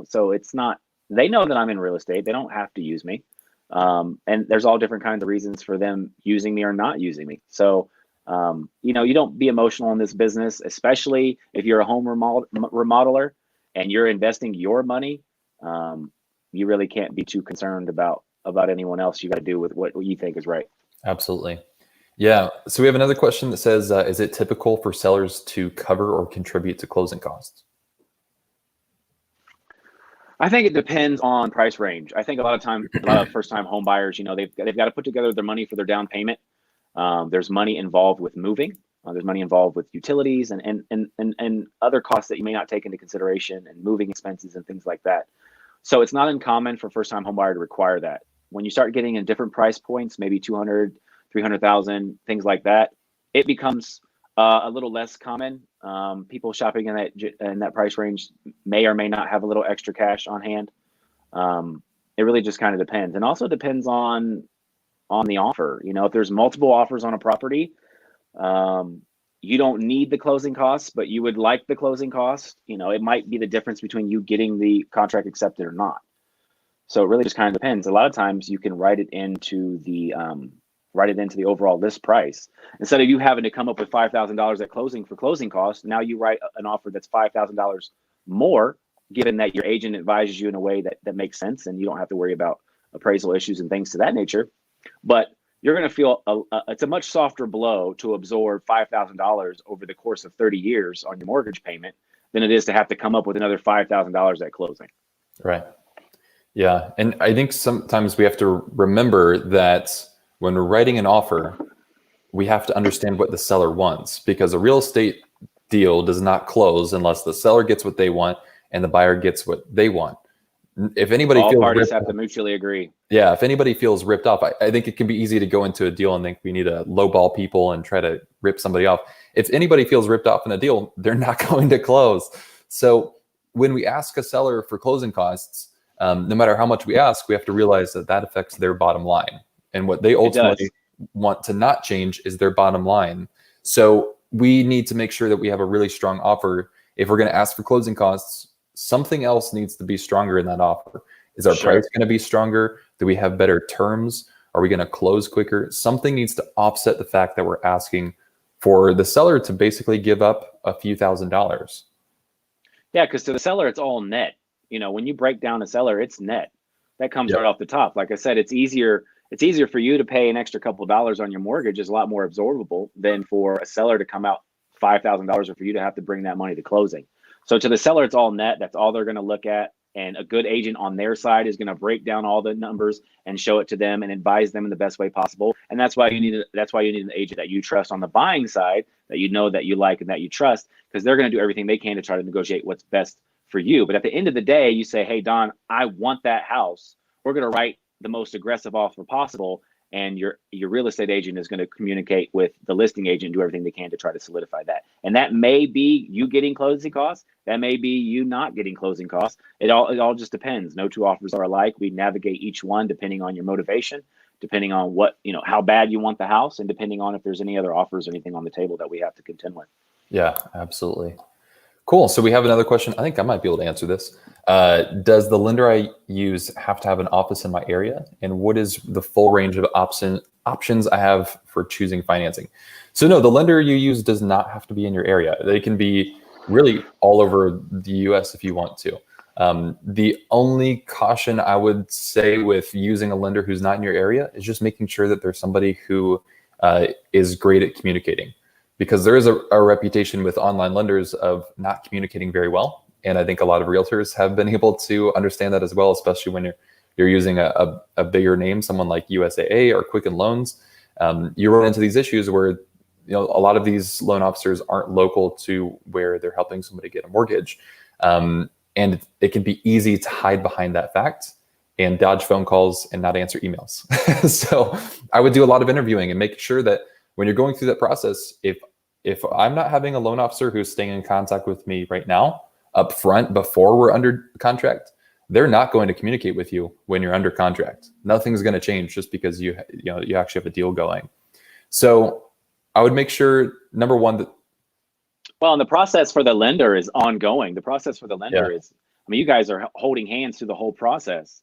so it's not. They know that I'm in real estate. They don't have to use me. And there's all different kinds of reasons for them using me or not using me. So, you don't be emotional in this business, especially if you're a home remodeler and you're investing your money. You really can't be too concerned about anyone else. You got to do with what you think is right. Absolutely. Yeah. So we have another question that says, is it typical for sellers to cover or contribute to closing costs? I think it depends on price range. I think a lot of first-time home buyers, they've got to put together their money for their down payment. There's money involved with moving. There's money involved with utilities and other costs that you may not take into consideration, and moving expenses and things like that. So it's not uncommon for first-time home buyer to require that. When you start getting in different price points, maybe 200, 300,000, things like that, it becomes a little less common. People shopping in that price range may or may not have a little extra cash on hand. It really just kind of depends, and also depends on the offer. If there's multiple offers on a property, you don't need the closing costs, but you would like the closing cost. It might be the difference between you getting the contract accepted or not. So it really just kind of depends. A lot of times you can write it into the overall list price. Instead of you having to come up with $5,000 at closing for closing costs, now you write an offer that's $5,000 more, given that your agent advises you in a way that makes sense, and you don't have to worry about appraisal issues and things to that nature. But you're going to feel it's a much softer blow to absorb $5,000 over the course of 30 years on your mortgage payment than it is to have to come up with another $5,000 at closing. Right. Yeah. And I think sometimes we have to remember that when we're writing an offer, we have to understand what the seller wants, because a real estate deal does not close unless the seller gets what they want and the buyer gets what they want. if anybody All feels parties ripped have to mutually agree. Yeah, if anybody feels ripped off, I think it can be easy to go into a deal and think we need to lowball people and try to rip somebody off. If anybody feels ripped off in a deal, they're not going to close. So when we ask a seller for closing costs, no matter how much we ask, we have to realize that that affects their bottom line. And what they ultimately want to not change is their bottom line. So we need to make sure that we have a really strong offer. If we're going to ask for closing costs, something else needs to be stronger in that offer. Is our price going to be stronger? Do we have better terms? Are we going to close quicker? Something needs to offset the fact that we're asking for the seller to basically give up a few $1,000s. Yeah, because to the seller, it's all net. When you break down a seller, it's net. That comes right off the top. Like I said, it's easier for you to pay an extra couple of dollars on your mortgage. Is a lot more absorbable than for a seller to come out $5,000 or for you to have to bring that money to closing. So to the seller, it's all net. That's all they're going to look at. And a good agent on their side is going to break down all the numbers and show it to them and advise them in the best way possible. And that's why you need an agent that you trust on the buying side, that you know, that you like, and that you trust, because they're going to do everything they can to try to negotiate what's best for you. But at the end of the day, you say, hey, Don, I want that house. We're going to write the most aggressive offer possible. And your real estate agent is going to communicate with the listing agent, do everything they can to try to solidify that. And that may be you getting closing costs. That may be you not getting closing costs. It all just depends. No two offers are alike. We navigate each one depending on your motivation, depending on how bad you want the house, and depending on if there's any other offers or anything on the table that we have to contend with. Yeah, absolutely. Cool. So we have another question. I think I might be able to answer this. Does the lender I use have to have an office in my area? And what is the full range of options I have for choosing financing? So no, the lender you use does not have to be in your area. They can be really all over the US if you want to. The only caution I would say with using a lender who's not in your area is just making sure that there's somebody who is great at communicating. Because there is a reputation with online lenders of not communicating very well. And I think a lot of realtors have been able to understand that as well, especially when you're using a bigger name, someone like USAA or Quicken Loans. You run into these issues where a lot of these loan officers aren't local to where they're helping somebody get a mortgage. And it can be easy to hide behind that fact and dodge phone calls and not answer emails. So I would do a lot of interviewing and make sure that when you're going through that process, if I'm not having a loan officer who's staying in contact with me right now up front before we're under contract, they're not going to communicate with you when you're under contract. Nothing's going to change just because you actually have a deal going. So I would make sure, number one, that and the process for the lender is ongoing. The process for the lender is, you guys are holding hands through the whole process.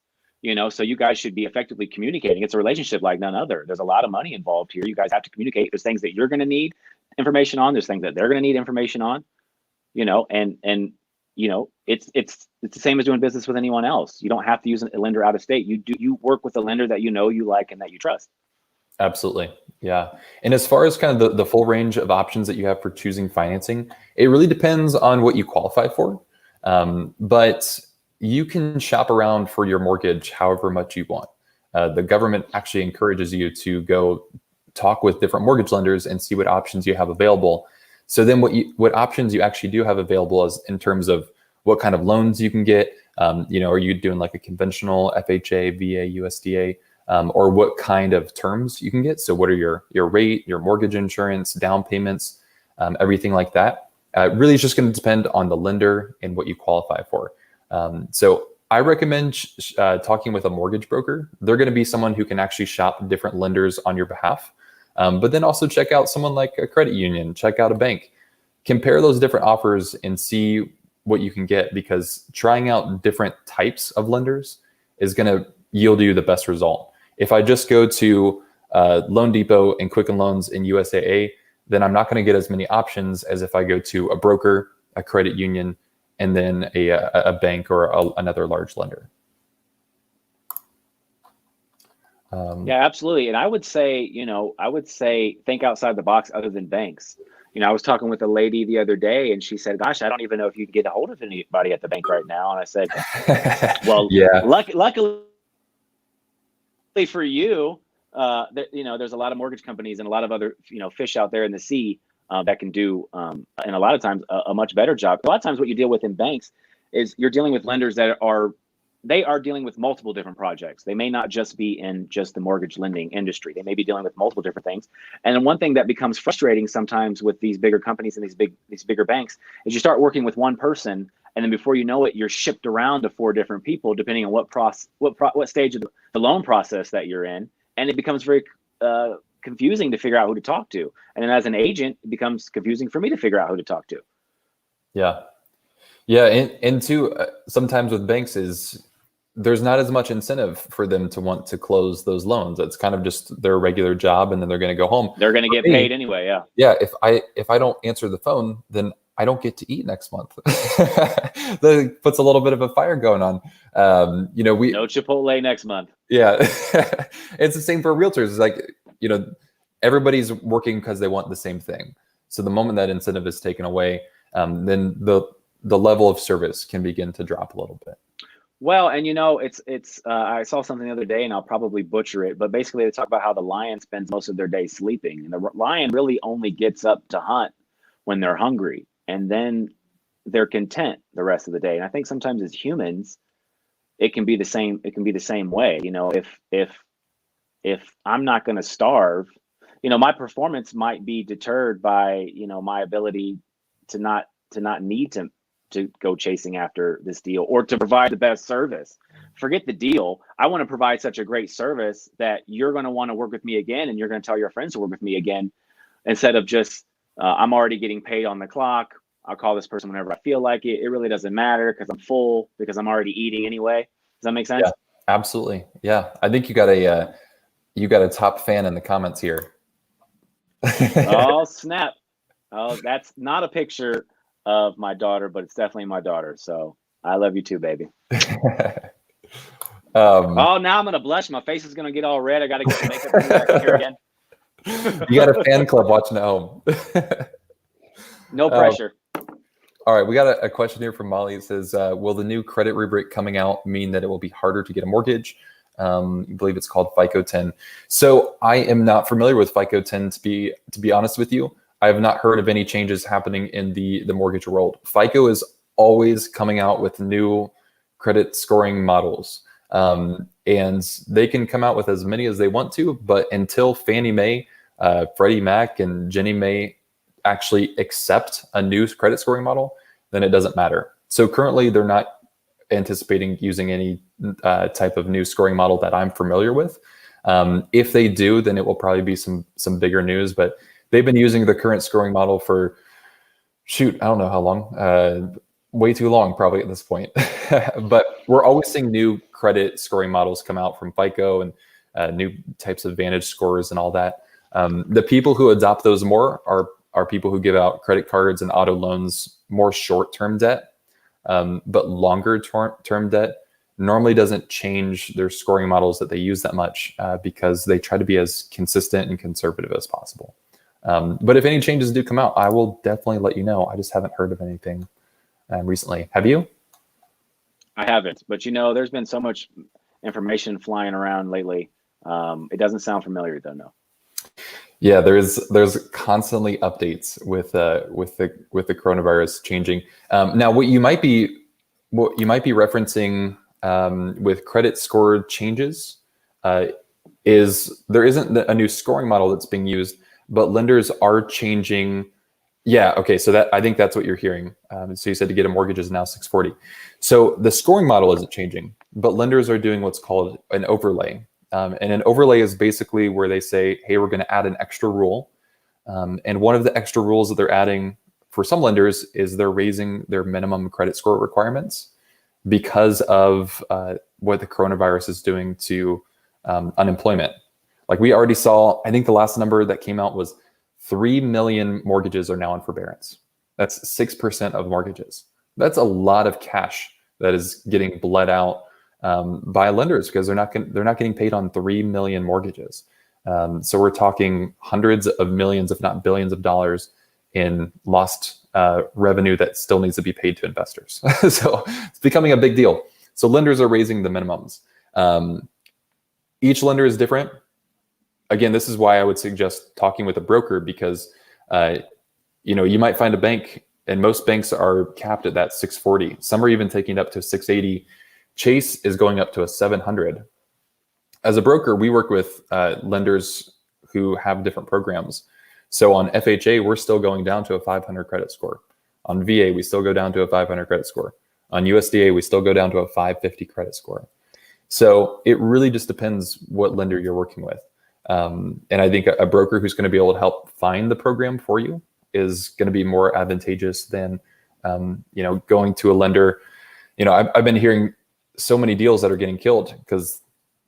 So you guys should be effectively communicating. It's a relationship like none other. There's a lot of money involved here. You guys have to communicate. There's things that you're going to need information on. There's things that they're going to need information on. And it's the same as doing business with anyone else. You don't have to use a lender out of state. You work with a lender that you like and that you trust. Absolutely. Yeah. And as far as kind of the full range of options that you have for choosing financing, it really depends on what you qualify for. But you can shop around for your mortgage however much you want. The government actually encourages you to go talk with different mortgage lenders and see what options you have available. So then what options you actually do have available is in terms of what kind of loans you can get. Are you doing like a conventional FHA, VA, USDA, or what kind of terms you can get? So what are your rate, your mortgage insurance, down payments, everything like that. Really it's just going to depend on the lender and what you qualify for. So I recommend talking with a mortgage broker. They're going to be someone who can actually shop different lenders on your behalf. But then also check out someone like a credit union, check out a bank, compare those different offers and see what you can get, because trying out different types of lenders is going to yield you the best result. If I just go to Loan Depot and Quicken Loans in USAA, then I'm not going to get as many options as if I go to a broker, a credit union, and then a bank or another large lender. Yeah, absolutely. And I would say think outside the box other than banks. I was talking with a lady the other day and she said, gosh, I don't even know if you can get a hold of anybody at the bank right now. And I said, well, yeah. Luckily for you, there's a lot of mortgage companies and a lot of other, fish out there in the sea that can do, and a lot of times a much better job. A lot of times what you deal with in banks is you're dealing with lenders that they are dealing with multiple different projects. They may not just be in just the mortgage lending industry. They may be dealing with multiple different things. And one thing that becomes frustrating sometimes with these bigger companies and these bigger banks is you start working with one person, and then before you know it, you're shipped around to 4 different people, depending on what stage of the loan process that you're in, and it becomes very confusing to figure out who to talk to. And then as an agent, it becomes confusing for me to figure out who to talk to. Yeah. Yeah. And two, sometimes with banks is there's not as much incentive for them to want to close those loans. It's kind of just their regular job, and then they're going to go home. They're going to get paid anyway. Yeah. Yeah. If I don't answer the phone, then I don't get to eat next month. That puts a little bit of a fire going on. No Chipotle next month. Yeah. It's the same for realtors. It's like, everybody's working because they want the same thing. So the moment that incentive is taken away, then the level of service can begin to drop a little bit. Well, and it's I saw something the other day, and I'll probably butcher it, but basically they talk about how the lion spends most of their day sleeping, and the lion really only gets up to hunt when they're hungry, and then they're content the rest of the day. And I think sometimes as humans, it can be the same. It can be the same way. If I'm not going to starve, my performance might be deterred by my ability to not need to go chasing after this deal or to provide the best service. Forget the deal. I want to provide such a great service that you're going to want to work with me again, and you're going to tell your friends to work with me again, instead of just I'm already getting paid on the clock. I'll call this person whenever I feel like it. It really doesn't matter because I'm full, because I'm already eating anyway. Does that make sense? Yeah, absolutely. Yeah, I think you got a top fan in the comments here. Oh snap! Oh, that's not a picture of my daughter, but it's definitely my daughter. So I love you too, baby. Oh, now I'm gonna blush. My face is gonna get all red. I gotta get the makeup back here again. You got a fan club watching at home. No pressure. All right, we got a question here from Molly. It says, will the new credit rubric coming out mean that it will be harder to get a mortgage? I believe it's called FICO 10. So I am not familiar with FICO 10, to be honest with you. I have not heard of any changes happening in the mortgage world. FICO is always coming out with new credit scoring models. And they can come out with as many as they want to, but until Fannie Mae, Freddie Mac, and Ginnie Mae actually accept a new credit scoring model, then it doesn't matter. So currently they're not anticipating using any type of new scoring model that I'm familiar with. If they do, then it will probably be some bigger news, but they've been using the current scoring model for, I don't know how long, way too long probably at this point. But we're always seeing new credit scoring models come out from FICO and new types of Vantage scores and all that. The people who adopt those more are people who give out credit cards and auto loans, more short-term debt, but longer-term debt normally doesn't change their scoring models that they use that much because they try to be as consistent and conservative as possible. But if any changes do come out, I will definitely let you know. I just haven't heard of anything recently. Have you? I haven't, but there's been so much information flying around lately. It doesn't sound familiar though, no. Yeah, there's constantly updates with the coronavirus changing. Now, what you might be referencing with credit score changes is there isn't a new scoring model that's being used, but lenders are changing. Yeah, okay, so I think that's what you're hearing. So you said to get a mortgage is now 640. So the scoring model isn't changing, but lenders are doing what's called an overlay. And an overlay is basically where they say, hey, we're going to add an extra rule. And one of the extra rules that they're adding for some lenders is they're raising their minimum credit score requirements because of what the coronavirus is doing to unemployment. Like we already saw, I think the last number that came out was 3 million mortgages are now in forbearance. That's 6% of mortgages. That's a lot of cash that is getting bled out by lenders because they're not getting paid on 3 million mortgages. So we're talking hundreds of millions, if not billions of dollars in lost revenue that still needs to be paid to investors. So it's becoming a big deal. So lenders are raising the minimums. Each lender is different. Again, this is why I would suggest talking with a broker because you might find a bank, and most banks are capped at that 640. Some are even taking it up to 680 Chase is going up to a 700. As a broker, we work with lenders who have different programs. So on FHA, we're still going down to a 500 credit score. On VA, we still go down to a 500 credit score. On USDA, we still go down to a 550 credit score. So it really just depends what lender you're working with. And I think a broker who's going to be able to help find the program for you is going to be more advantageous than, going to a lender. I've been hearing so many deals that are getting killed because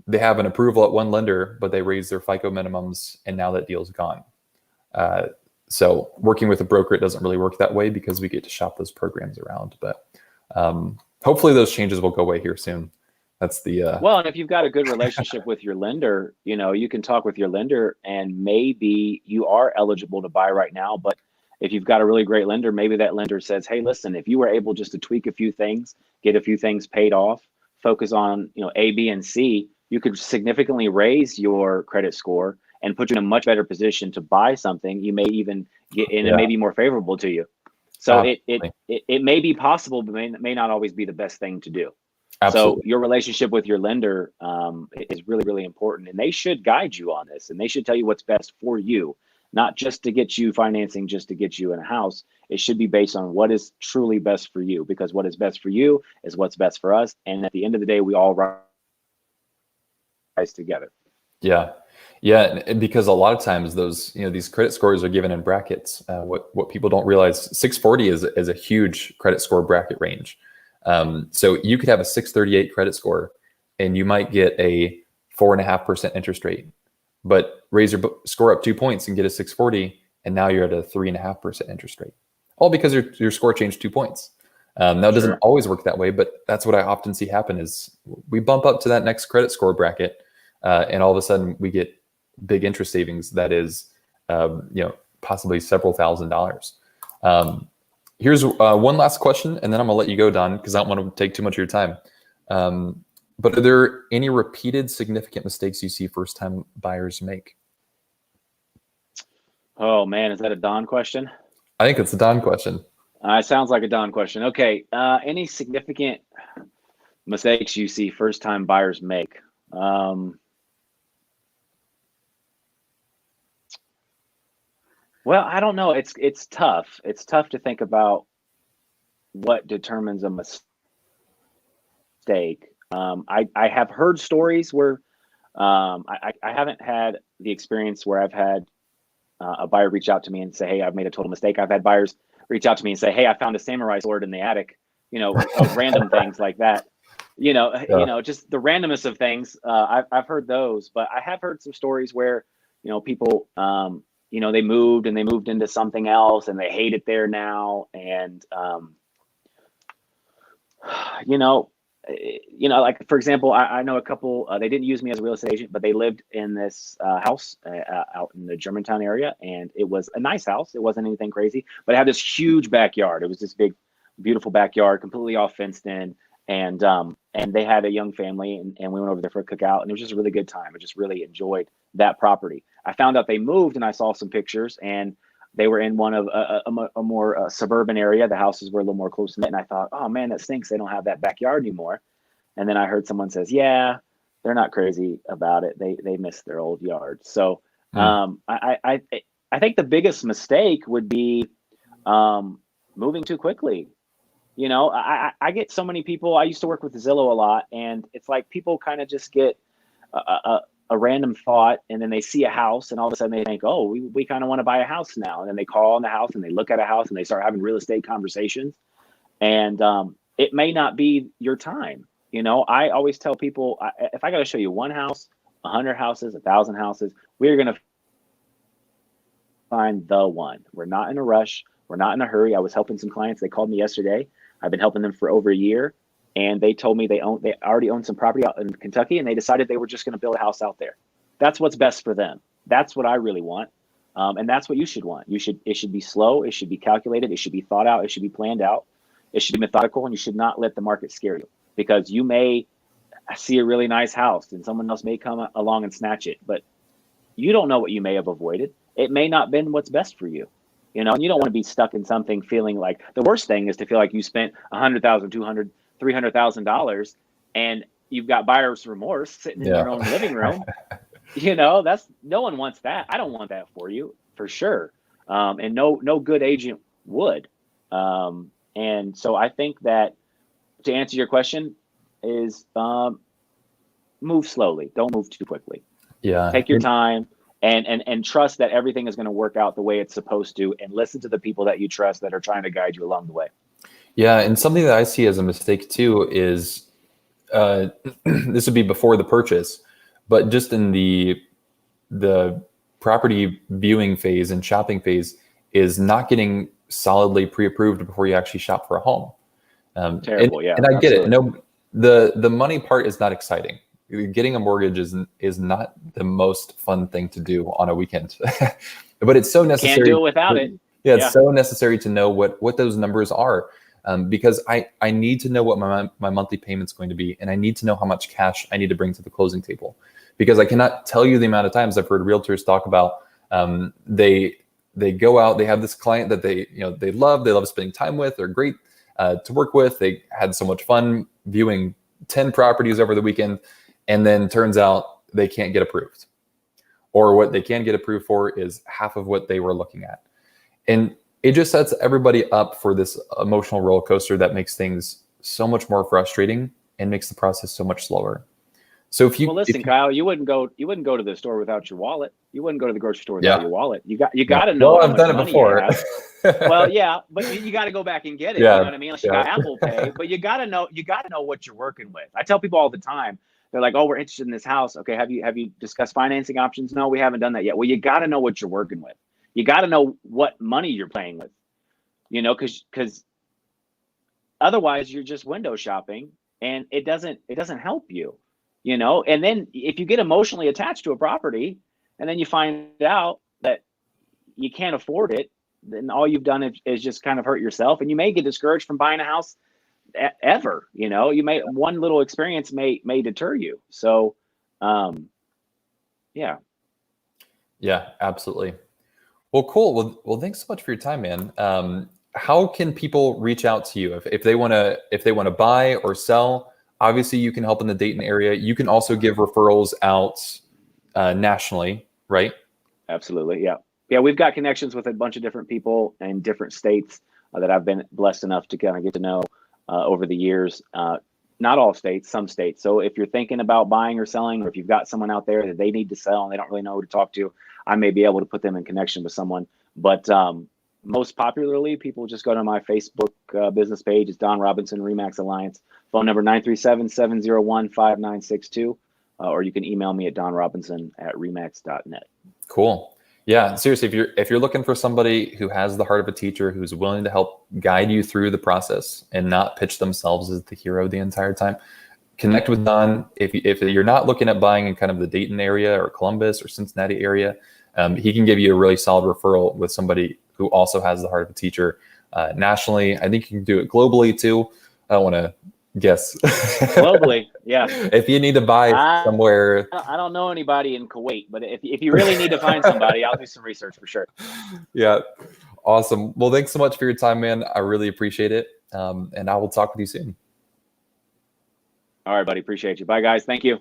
they have an approval at one lender, but they raise their FICO minimums, and now that deal's gone. So working with a broker, it doesn't really work that way because we get to shop those programs around. But hopefully those changes will go away here soon. That's the well, and if you've got a good relationship with your lender, you can talk with your lender, and maybe you are eligible to buy right now. But if you've got a really great lender, maybe that lender says, hey, listen, if you were able just to tweak a few things, get a few things paid off, focus on A, B, and C, you could significantly raise your credit score and put you in a much better position to buy something. You may even get in, it may be more favorable to you. So it may be possible, but may not always be the best thing to do. Absolutely. So your relationship with your lender is really, really important, and they should guide you on this, and they should tell you what's best for you, not just to get you financing, just to get you in a house. It should be based on what is truly best for you, because what is best for you is what's best for us. And at the end of the day, we all rise together. Yeah. And because a lot of times those, these credit scores are given in brackets. What people don't realize, 640 is a huge credit score bracket range. So you could have a 638 credit score and you might get a 4.5% interest rate, but raise your score up 2 points and get a 640. And now you're at a 3.5% interest rate, all because your score changed 2 points. Now it doesn't always work that way, but that's what I often see happen is we bump up to that next credit score bracket. And all of a sudden we get big interest savings. That is, possibly several $1,000s. Here's one last question, and then I'm gonna let you go, Don, because I don't want to take too much of your time. But are there any repeated significant mistakes you see first-time buyers make? Oh man, is that a Don question? I think it's a Don question. It sounds like a Don question. Okay, any significant mistakes you see first-time buyers make? Well, I don't know. It's tough. It's tough to think about what determines a mistake. I have heard stories where I haven't had the experience where I've had a buyer reach out to me and say, hey, I've made a total mistake. I've had buyers reach out to me and say, hey, I found a samurai sword in the attic, random things like that. Just the randomness of things. I've heard those, but I have heard some stories where, people, they moved into something else and they hate it there now. And, like, for example, I know a couple, they didn't use me as a real estate agent, but they lived in this house out in the Germantown area. And it was a nice house. It wasn't anything crazy, but it had this huge backyard. It was this big, beautiful backyard, completely all fenced in. And they had a young family, and we went over there for a cookout, and it was just a really good time. I just really enjoyed that property. I found out they moved, and I saw some pictures, and they were in one of a more suburban area. The houses were a little more close knit, and I thought, oh man, that stinks. They don't have that backyard anymore. And then I heard someone says, yeah, they're not crazy about it. They miss their old yard. So I think the biggest mistake would be moving too quickly. I get so many people. I used to work with Zillow a lot, and it's like people kind of just get a random thought, and then they see a house, and all of a sudden they think, oh, we kind of want to buy a house now. And then they call on the house, and they look at a house, and they start having real estate conversations. And it may not be your time. I always tell people, if I got to show you one house, 100 houses, 1,000 houses, we're going to find the one. We're not in a rush. We're not in a hurry. I was helping some clients. They called me yesterday. I've been helping them for over a year, and they told me they already own some property out in Kentucky, and they decided they were just going to build a house out there. That's what's best for them. That's what I really want, and that's what you should want. It should be slow. It should be calculated. It should be thought out. It should be planned out. It should be methodical, and you should not let the market scare you, because you may see a really nice house, and someone else may come along and snatch it, but you don't know what you may have avoided. It may not have been what's best for you. And you don't want to be stuck in something feeling like the worst thing is to feel like you spent $100,000, $200,000, $300,000 and you've got buyer's remorse sitting in Yeah. your own living room, that's, no one wants that. I don't want that for you, for sure. And no good agent would. And so I think that, to answer your question, is move slowly. Don't move too quickly. Yeah. Take your time and trust that everything is going to work out the way it's supposed to, and listen to the people that you trust that are trying to guide you along the way. Yeah. And something that I see as a mistake too is this would be before the purchase, but just in the property viewing phase and shopping phase is not getting solidly pre-approved before you actually shop for a home. Terrible. And I get it. No, the money part is not exciting. Getting a mortgage is not the most fun thing to do on a weekend, but it's so necessary. Can't do it without it. Yeah, it's so necessary to know what those numbers are, because I need to know what my monthly payment's going to be, and I need to know how much cash I need to bring to the closing table, because I cannot tell you the amount of times I've heard realtors talk about they go out, they have this client that they love spending time with, they're great to work with, they had so much fun viewing 10 properties over the weekend, and then turns out they can't get approved, or what they can get approved for is half of what they were looking at. And it just sets everybody up for this emotional roller coaster that makes things so much more frustrating and makes the process so much slower. So if you listen, Kyle, you wouldn't go to the store without your wallet. You wouldn't go to the grocery store without your wallet. You got to know. Well, I've done it before. Well, yeah, but you got to go back and get it. Yeah. You know what I mean? Unless you got Apple Pay, but you got to know what you're working with. I tell people all the time, they're like, "Oh, we're interested in this house. Okay, have you discussed financing options?" No, we haven't done that yet. Well, you got to know what you're working with. You got to know what money you're playing with. Because otherwise you're just window shopping, and it doesn't help you. And then if you get emotionally attached to a property, and then you find out that you can't afford it, then all you've done is just kind of hurt yourself, and you may get discouraged from buying a house ever. One little experience may deter you. So, yeah, absolutely. Well, cool. Well, thanks so much for your time, man. How can people reach out to you if they want to buy or sell? Obviously, you can help in the Dayton area. You can also give referrals out nationally, right? Absolutely. Yeah. We've got connections with a bunch of different people in different states that I've been blessed enough to kind of get to know over the years. Not all states, some states. So if you're thinking about buying or selling, or if you've got someone out there that they need to sell and they don't really know who to talk to, I may be able to put them in connection with someone. But most popularly, people just go to my Facebook business page. It's Don Robinson, RE/MAX Alliance. Phone number 937-701-5962. Or you can email me at donrobinson@remax.net. Cool. Yeah, seriously, if you're looking for somebody who has the heart of a teacher, who's willing to help guide you through the process and not pitch themselves as the hero the entire time, connect with Don. If you're not looking at buying in kind of the Dayton area or Columbus or Cincinnati area, he can give you a really solid referral with somebody who also has the heart of a teacher nationally. I think you can do it globally too. I don't want to guess. Globally, yeah. If you need to buy somewhere, I don't know anybody in Kuwait, but if you really need to find somebody, I'll do some research for sure. Yeah, awesome. Well, thanks so much for your time, man. I really appreciate it, and I will talk with you soon. All right, buddy. Appreciate you. Bye, guys. Thank you.